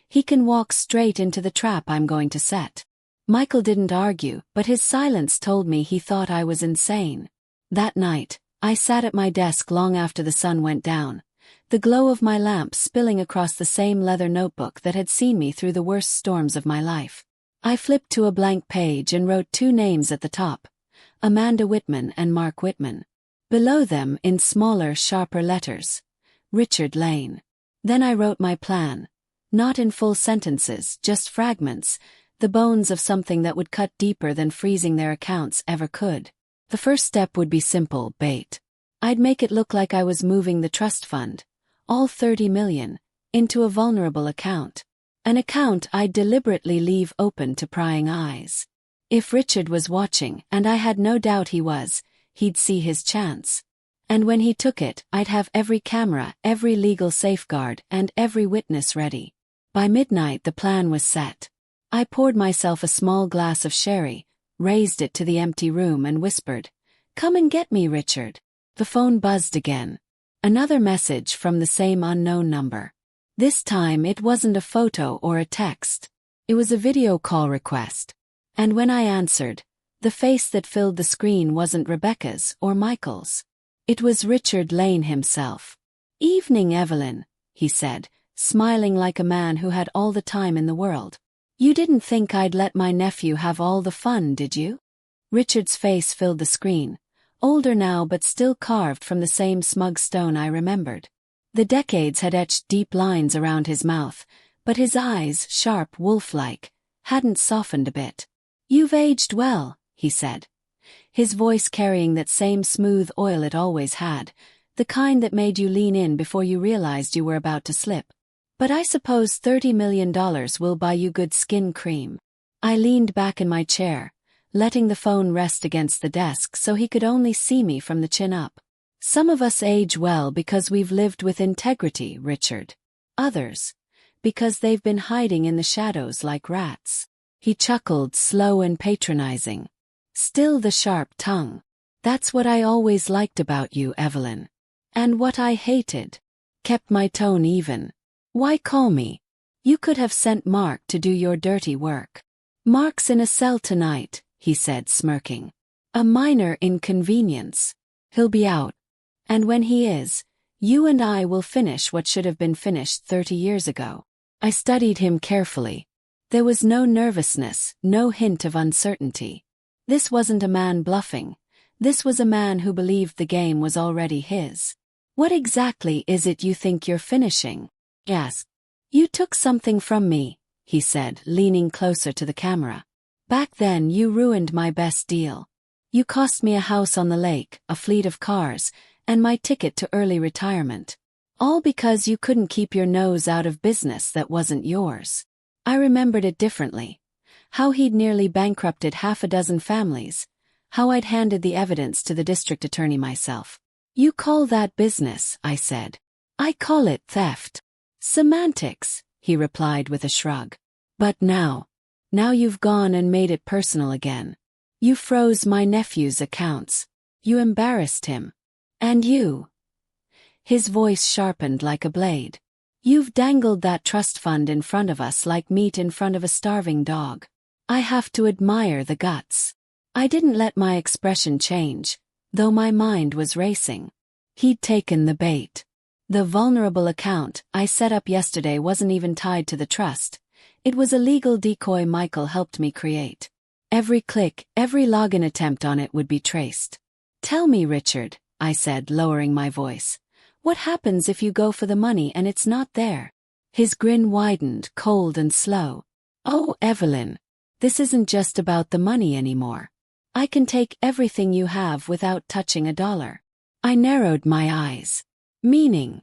he can walk straight into the trap I'm going to set." Michael didn't argue, but his silence told me he thought I was insane. That night, I sat at my desk long after the sun went down, the glow of my lamp spilling across the same leather notebook that had seen me through the worst storms of my life. I flipped to a blank page and wrote 2 names at the top, Amanda Whitman and Mark Whitman. Below them, in smaller, sharper letters, Richard Lane. Then I wrote my plan, not in full sentences, just fragments, the bones of something that would cut deeper than freezing their accounts ever could. The first step would be simple: bait. I'd make it look like I was moving the trust fund, all 30 million, into a vulnerable account. An account I'd deliberately leave open to prying eyes. If Richard was watching, and I had no doubt he was, he'd see his chance. And when he took it, I'd have every camera, every legal safeguard, and every witness ready. By midnight the plan was set. I poured myself a small glass of sherry, raised it to the empty room and whispered, "Come and get me, Richard." The phone buzzed again. Another message from the same unknown number. This time it wasn't a photo or a text. It was a video call request. And when I answered, the face that filled the screen wasn't Rebecca's or Michael's. It was Richard Lane himself. "Evening, Evelyn," he said, smiling like a man who had all the time in the world. "You didn't think I'd let my nephew have all the fun, did you?" Richard's face filled the screen, older now but still carved from the same smug stone I remembered. The decades had etched deep lines around his mouth, but his eyes, sharp, wolf-like, hadn't softened a bit. "You've aged well," he said, his voice carrying that same smooth oil it always had, the kind that made you lean in before you realized you were about to slip. "But I suppose $30 million will buy you good skin cream." I leaned back in my chair, letting the phone rest against the desk so he could only see me from the chin up. "Some of us age well because we've lived with integrity, Richard. Others, because they've been hiding in the shadows like rats." He chuckled, slow and patronizing. Still the sharp tongue. "That's what I always liked about you, Evelyn. And what I hated." Kept my tone even. "Why call me? You could have sent Mark to do your dirty work." "Mark's in a cell tonight," he said, smirking. "A minor inconvenience. He'll be out. And when he is, you and I will finish what should have been finished 30 years ago." I studied him carefully. There was no nervousness, no hint of uncertainty. This wasn't a man bluffing. This was a man who believed the game was already his. "What exactly is it you think you're finishing?" I asked. "You took something from me," he said, leaning closer to the camera. "Back then you ruined my best deal. You cost me a house on the lake, a fleet of cars, and my ticket to early retirement. All because you couldn't keep your nose out of business that wasn't yours." I remembered it differently. How he'd nearly bankrupted half a dozen families. How I'd handed the evidence to the district attorney myself. "You call that business," I said. "I call it theft." "Semantics," he replied with a shrug. "But now you've gone and made it personal again. You froze my nephew's accounts. You embarrassed him. And you." His voice sharpened like a blade. "You've dangled that trust fund in front of us like meat in front of a starving dog. I have to admire the guts." I didn't let my expression change, though my mind was racing. He'd taken the bait. The vulnerable account I set up yesterday wasn't even tied to the trust. It was a legal decoy Michael helped me create. Every click, every login attempt on it would be traced. "Tell me, Richard," I said, lowering my voice. "What happens if you go for the money and it's not there?" His grin widened, cold and slow. "Oh, Evelyn, this isn't just about the money anymore. I can take everything you have without touching a dollar." I narrowed my eyes. "Meaning?"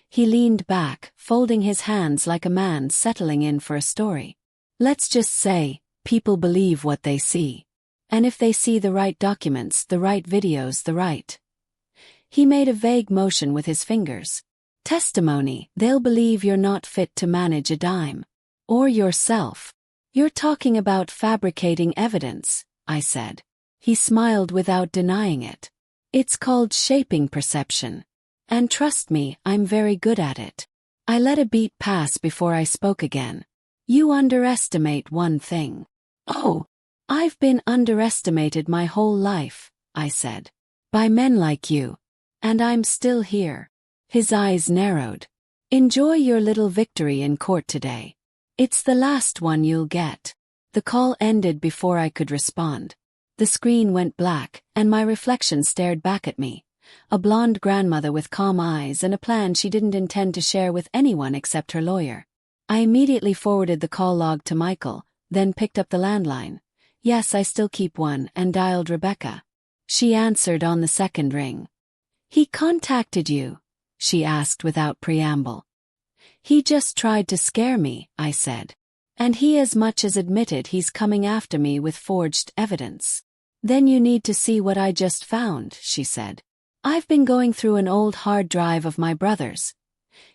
He leaned back, folding his hands like a man settling in for a story. "Let's just say, people believe what they see. And if they see the right documents, the right videos, the right..." He made a vague motion with his fingers. "Testimony, they'll believe you're not fit to manage a dime. Or yourself." "You're talking about fabricating evidence," I said. He smiled without denying it. "It's called shaping perception. And trust me, I'm very good at it." I let a beat pass before I spoke again. "You underestimate one thing." "Oh, I've been underestimated my whole life," I said. "By men like you. And I'm still here." His eyes narrowed. "Enjoy your little victory in court today. It's the last one you'll get." The call ended before I could respond. The screen went black, and my reflection stared back at me. A blonde grandmother with calm eyes and a plan she didn't intend to share with anyone except her lawyer. I immediately forwarded the call log to Michael, then picked up the landline. Yes, I still keep one, and dialed Rebecca. She answered on the second ring. He contacted you? She asked without preamble. He just tried to scare me, I said. And he as much as admitted he's coming after me with forged evidence. Then you need to see what I just found, she said. I've been going through an old hard drive of my brother's.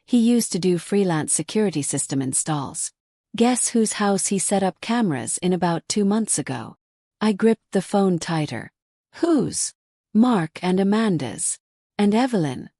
He used to do freelance security system installs. Guess whose house he set up cameras in about 2 months ago? I gripped the phone tighter. Whose? Mark and Amanda's. And Evelyn.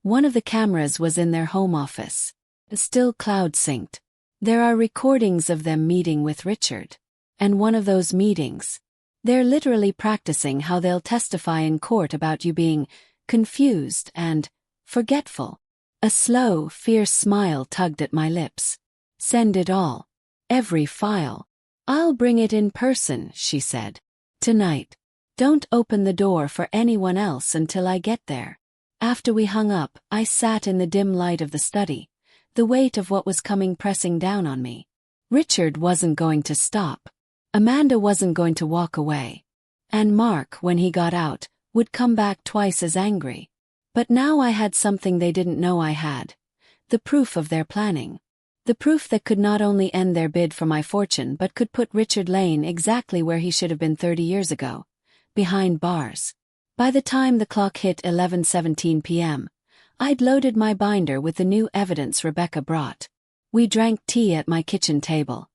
One of the cameras was in their home office. Still cloud synced. There are recordings of them meeting with Richard. And one of those meetings, they're literally practicing how they'll testify in court about you being confused and forgetful. A slow, fierce smile tugged at my lips. Send it all. Every file. I'll bring it in person, she said. Tonight. Don't open the door for anyone else until I get there. After we hung up, I sat in the dim light of the study, the weight of what was coming pressing down on me. Richard wasn't going to stop. Amanda wasn't going to walk away. And Mark, when he got out, would come back twice as angry. But now I had something they didn't know I had. The proof of their planning. The proof that could not only end their bid for my fortune but could put Richard Lane exactly where he should have been 30 years ago. Behind bars. By the time the clock hit 11:17 p.m., I'd loaded my binder with the new evidence Rebecca brought. We drank tea at my kitchen table.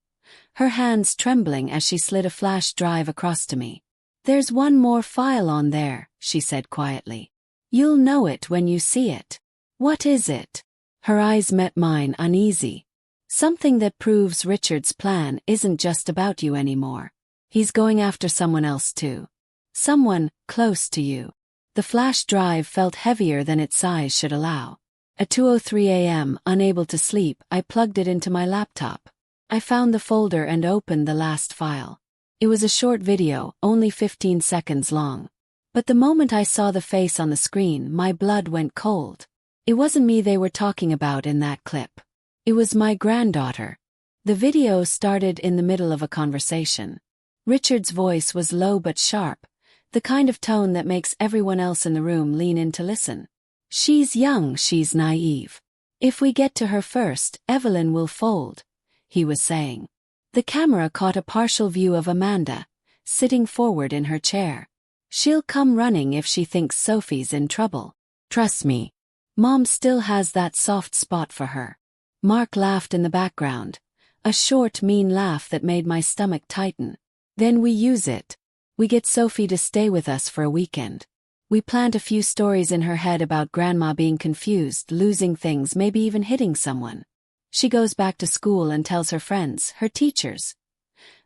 Her hands trembling as she slid a flash drive across to me. There's one more file on there, she said quietly. You'll know it when you see it. What is it? Her eyes met mine uneasy. Something that proves Richard's plan isn't just about you anymore. He's going after someone else too. Someone close to you. The flash drive felt heavier than its size should allow. At 2:03 a.m., unable to sleep, I plugged it into my laptop. I found the folder and opened the last file. It was a short video, only 15 seconds long. But the moment I saw the face on the screen, my blood went cold. It wasn't me they were talking about in that clip. It was my granddaughter. The video started in the middle of a conversation. Richard's voice was low but sharp, the kind of tone that makes everyone else in the room lean in to listen. She's young, she's naive. If we get to her first, Evelyn will fold, he was saying. The camera caught a partial view of Amanda, sitting forward in her chair. She'll come running if she thinks Sophie's in trouble. Trust me. Mom still has that soft spot for her. Mark laughed in the background, a short, mean laugh that made my stomach tighten. Then we use it. We get Sophie to stay with us for a weekend. We plant a few stories in her head about Grandma being confused, losing things, maybe even hitting someone. She goes back to school and tells her friends, her teachers.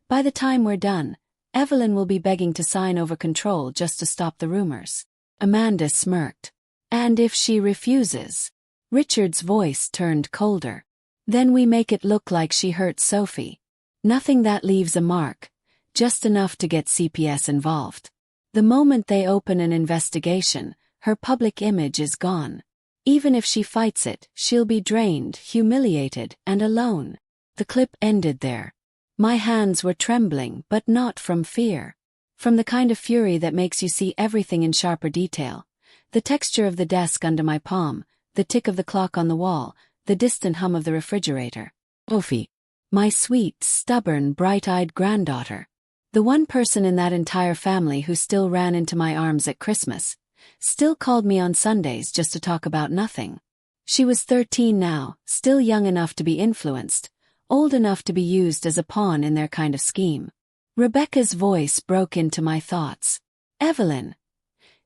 By the time we're done, Evelyn will be begging to sign over control just to stop the rumors. Amanda smirked. And if she refuses? Richard's voice turned colder. Then we make it look like she hurt Sophie. Nothing that leaves a mark, just enough to get CPS involved. The moment they open an investigation, her public image is gone. Even if she fights it, she'll be drained, humiliated, and alone. The clip ended there. My hands were trembling, but not from fear. From the kind of fury that makes you see everything in sharper detail. The texture of the desk under my palm, the tick of the clock on the wall, the distant hum of the refrigerator. Sophie. My sweet, stubborn, bright-eyed granddaughter. The one person in that entire family who still ran into my arms at Christmas. Still called me on Sundays just to talk about nothing. She was 13 now, still young enough to be influenced, old enough to be used as a pawn in their kind of scheme. Rebecca's voice broke into my thoughts. Evelyn.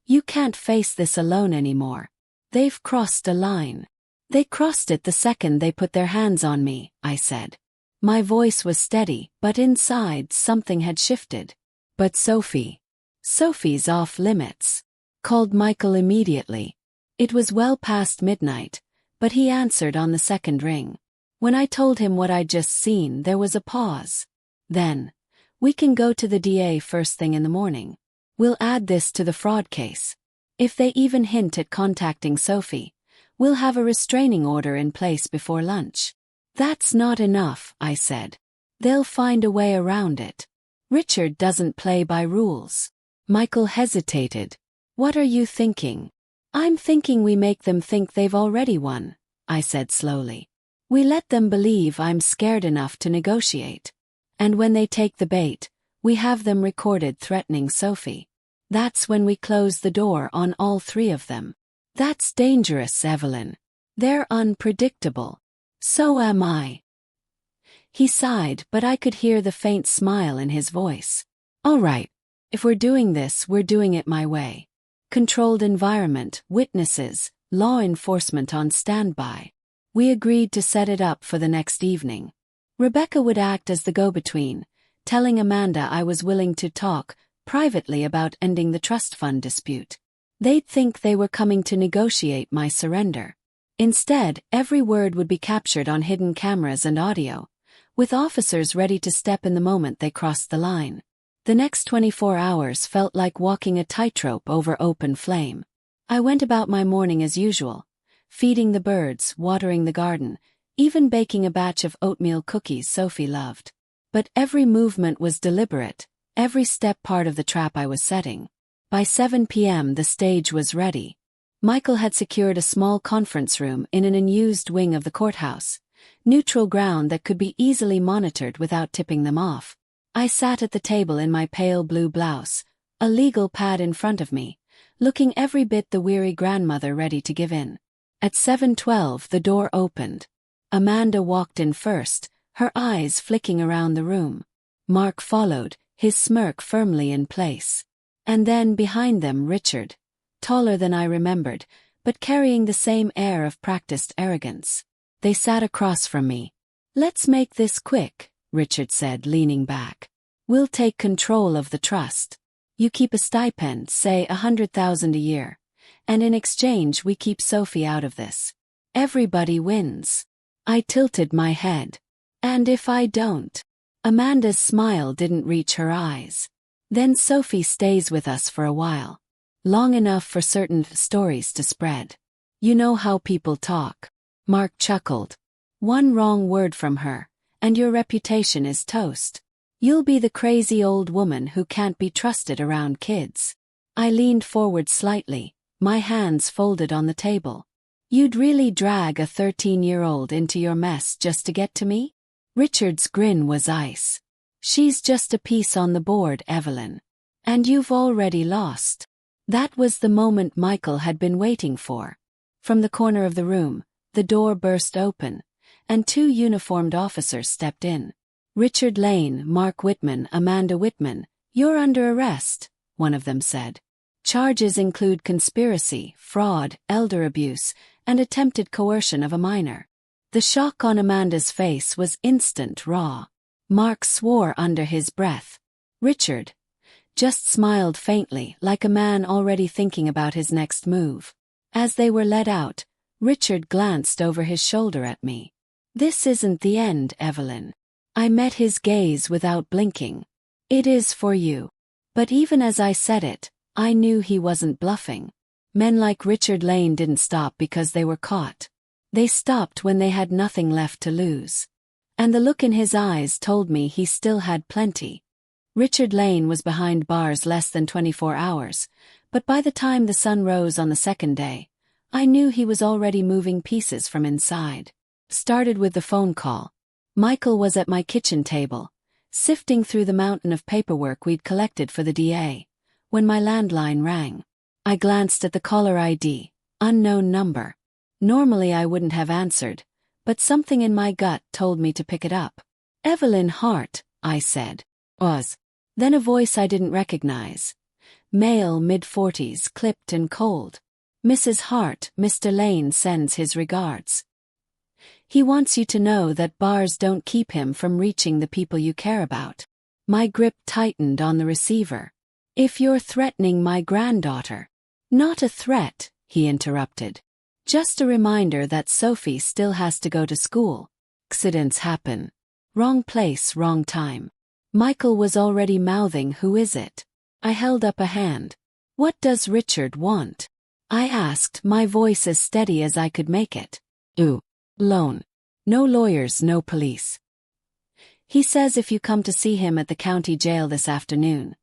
You can't face this alone anymore. They've crossed a line. They crossed it the second they put their hands on me, I said. My voice was steady, but inside something had shifted. But Sophie. Sophie's off limits. Called Michael immediately. It was well past midnight, but he answered on the second ring. When I told him what I'd just seen, there was a pause. Then, we can go to the DA first thing in the morning. We'll add this to the fraud case. If they even hint at contacting Sophie, we'll have a restraining order in place before lunch. That's not enough, I said. They'll find a way around it. Richard doesn't play by rules. Michael hesitated. What are you thinking? I'm thinking we make them think they've already won, I said slowly. We let them believe I'm scared enough to negotiate. And when they take the bait, we have them recorded threatening Sophie. That's when we close the door on all three of them. That's dangerous, Evelyn. They're unpredictable. So am I. He sighed, but I could hear the faint smile in his voice. All right. If we're doing this, we're doing it my way. Controlled environment, witnesses, law enforcement on standby. We agreed to set it up for the next evening. Rebecca would act as the go-between, telling Amanda I was willing to talk privately about ending the trust fund dispute. They'd think they were coming to negotiate my surrender. Instead, every word would be captured on hidden cameras and audio, with officers ready to step in the moment they crossed the line. The next 24 hours felt like walking a tightrope over open flame. I went about my morning as usual, feeding the birds, watering the garden, even baking a batch of oatmeal cookies Sophie loved. But every movement was deliberate, every step part of the trap I was setting. By 7 p.m. the stage was ready. Michael had secured a small conference room in an unused wing of the courthouse, neutral ground that could be easily monitored without tipping them off. I sat at the table in my pale blue blouse, a legal pad in front of me, looking every bit the weary grandmother ready to give in. At 7:12 the door opened. Amanda walked in first, her eyes flicking around the room. Mark followed, his smirk firmly in place. And then behind them Richard, taller than I remembered, but carrying the same air of practiced arrogance. They sat across from me. "Let's make this quick," Richard said, leaning back. "We'll take control of the trust. You keep a stipend, say $100,000 a year, and in exchange we keep Sophie out of this. Everybody wins." I tilted my head. "And if I don't?" Amanda's smile didn't reach her eyes. "Then Sophie stays with us for a while. Long enough for certain stories to spread. You know how people talk." Mark chuckled. "One wrong word from her, and your reputation is toast. You'll be the crazy old woman who can't be trusted around kids." I leaned forward slightly, my hands folded on the table. "You'd really drag a 13-year-old into your mess just to get to me?" Richard's grin was ice. "She's just a piece on the board, Evelyn. And you've already lost." That was the moment Michael had been waiting for. From the corner of the room, the door burst open, and two uniformed officers stepped in. "Richard Lane, Mark Whitman, Amanda Whitman, you're under arrest," one of them said. "Charges include conspiracy, fraud, elder abuse, and attempted coercion of a minor." The shock on Amanda's face was instant, raw. Mark swore under his breath. Richard just smiled faintly, like a man already thinking about his next move. As they were led out, Richard glanced over his shoulder at me. "This isn't the end, Evelyn." I met his gaze without blinking. "It is for you." But even as I said it, I knew he wasn't bluffing. Men like Richard Lane didn't stop because they were caught. They stopped when they had nothing left to lose. And the look in his eyes told me he still had plenty. Richard Lane was behind bars less than 24 hours, but by the time the sun rose on the second day, I knew he was already moving pieces from inside. Started with the phone call. Michael was at my kitchen table, sifting through the mountain of paperwork we'd collected for the DA, when my landline rang. I glanced at the caller ID, unknown number. Normally I wouldn't have answered, but something in my gut told me to pick it up. "Evelyn Hart," I said. "Oz." Then a voice I didn't recognize. Male, mid-40s, clipped and cold. "Mrs. Hart, Mr. Lane sends his regards. He wants you to know that bars don't keep him from reaching the people you care about." My grip tightened on the receiver. "If you're threatening my granddaughter." "Not a threat," he interrupted. "Just a reminder that Sophie still has to go to school. Accidents happen. Wrong place, wrong time." Michael was already mouthing, "Who is it?" I held up a hand. "What does Richard want?" I asked, my voice as steady as I could make it. Loan. No lawyers, no police. He says if you come to see him at the county jail this afternoon,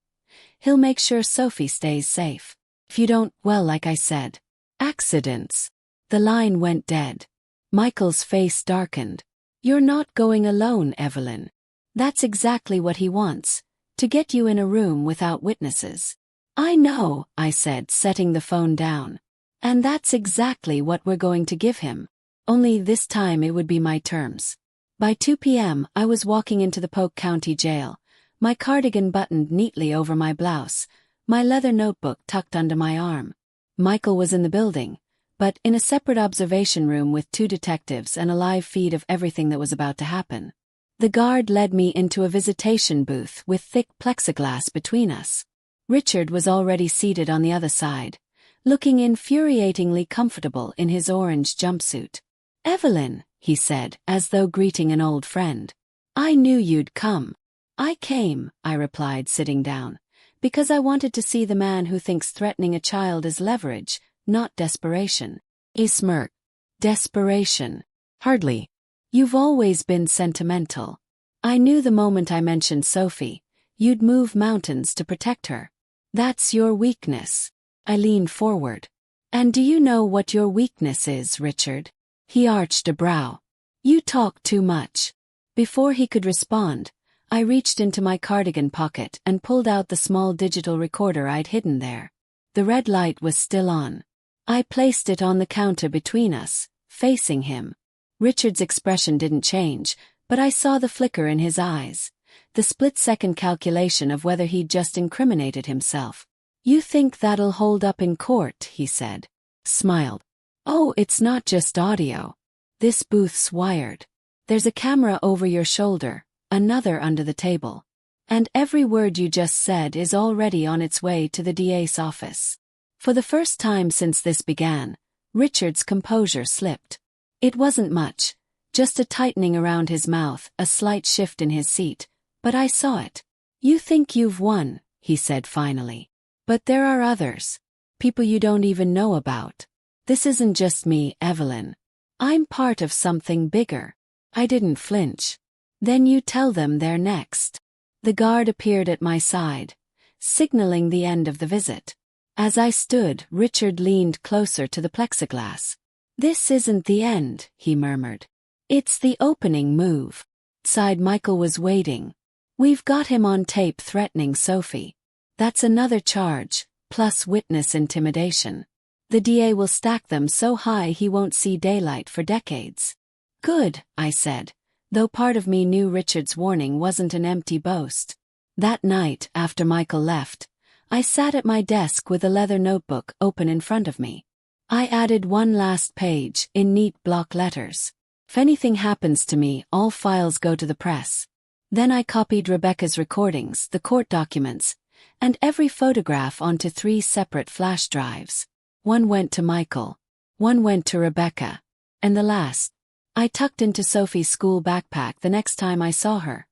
he'll make sure Sophie stays safe. If you don't, well, like I said, Accidents. The line went dead. Michael's face darkened. You're not going alone, Evelyn. That's exactly what he wants, to get you in a room without witnesses. I know, I said, setting the phone down. And that's exactly what we're going to give him. Only this time it would be my terms. By 2 p.m. I was walking into the Polk County Jail, my cardigan buttoned neatly over my blouse, my leather notebook tucked under my arm. Michael was in the building, but in a separate observation room with 2 detectives and a live feed of everything that was about to happen. The guard led me into a visitation booth with thick plexiglass between us. Richard was already seated on the other side, looking infuriatingly comfortable in his orange jumpsuit. Evelyn, he said, as though greeting an old friend. I knew you'd come. I came, I replied, sitting down, because I wanted to see the man who thinks threatening a child is leverage, not desperation. He smirked. Desperation. Hardly. You've always been sentimental. I knew the moment I mentioned Sophie, you'd move mountains to protect her. That's your weakness. I leaned forward. And do you know what your weakness is, Richard? He arched a brow. You talk too much. Before he could respond, I reached into my cardigan pocket and pulled out the small digital recorder I'd hidden there. The red light was still on. I placed it on the counter between us, facing him. Richard's expression didn't change, but I saw the flicker in his eyes, the split-second calculation of whether he'd just incriminated himself. You think that'll hold up in court, he said. Smiled. Oh, it's not just audio. This booth's wired. There's a camera over your shoulder, another under the table. And every word you just said is already on its way to the DA's office. For the first time since this began, Richard's composure slipped. It wasn't much, just a tightening around his mouth, a slight shift in his seat, but I saw it. You think you've won, he said finally. But there are others. People you don't even know about. This isn't just me, Evelyn. I'm part of something bigger. I didn't flinch. Then you tell them they're next. The guard appeared at my side, signaling the end of the visit. As I stood, Richard leaned closer to the plexiglass. This isn't the end, he murmured. It's the opening move. Outside, Michael was waiting. We've got him on tape threatening Sophie. That's another charge, plus witness intimidation. The DA will stack them so high he won't see daylight for decades. Good, I said, though part of me knew Richard's warning wasn't an empty boast. That night, after Michael left, I sat at my desk with a leather notebook open in front of me. I added one last page, in neat block letters. If anything happens to me, all files go to the press. Then I copied Rebecca's recordings, the court documents, and every photograph onto 3 separate flash drives. One went to Michael, one went to Rebecca, and the last, I tucked into Sophie's school backpack the next time I saw her.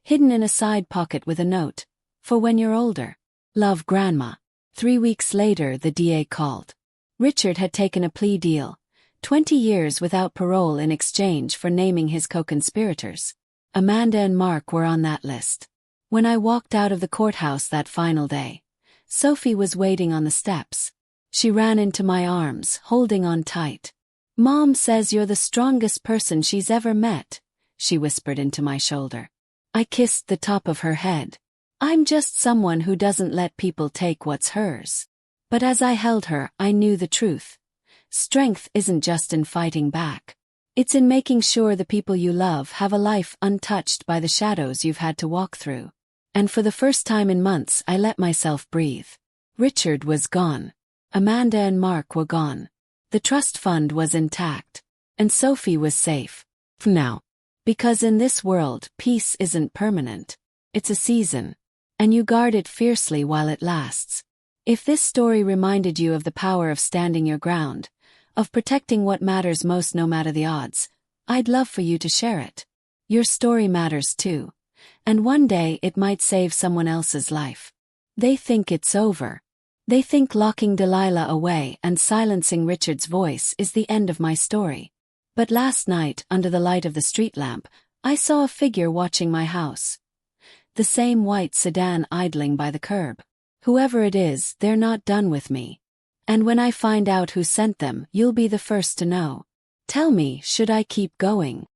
Hidden in a side pocket with a note, for when you're older. Love, Grandma. 3 weeks later, the DA called. Richard had taken a plea deal, 20 years without parole in exchange for naming his co-conspirators. Amanda and Mark were on that list. When I walked out of the courthouse that final day, Sophie was waiting on the steps. She ran into my arms, holding on tight. Mom says you're the strongest person she's ever met, she whispered into my shoulder. I kissed the top of her head. I'm just someone who doesn't let people take what's hers. But as I held her, I knew the truth. Strength isn't just in fighting back. It's in making sure the people you love have a life untouched by the shadows you've had to walk through. And for the first time in months, I let myself breathe. Richard was gone. Amanda and Mark were gone. The trust fund was intact. And Sophie was safe. For now. Because in this world, peace isn't permanent. It's a season. And you guard it fiercely while it lasts. If this story reminded you of the power of standing your ground, of protecting what matters most no matter the odds, I'd love for you to share it. Your story matters too. And one day it might save someone else's life. They think it's over. They think locking Delilah away and silencing Richard's voice is the end of my story. But last night, under the light of the street lamp, I saw a figure watching my house. The same white sedan idling by the curb. Whoever it is, they're not done with me. And when I find out who sent them, you'll be the first to know. Tell me, should I keep going?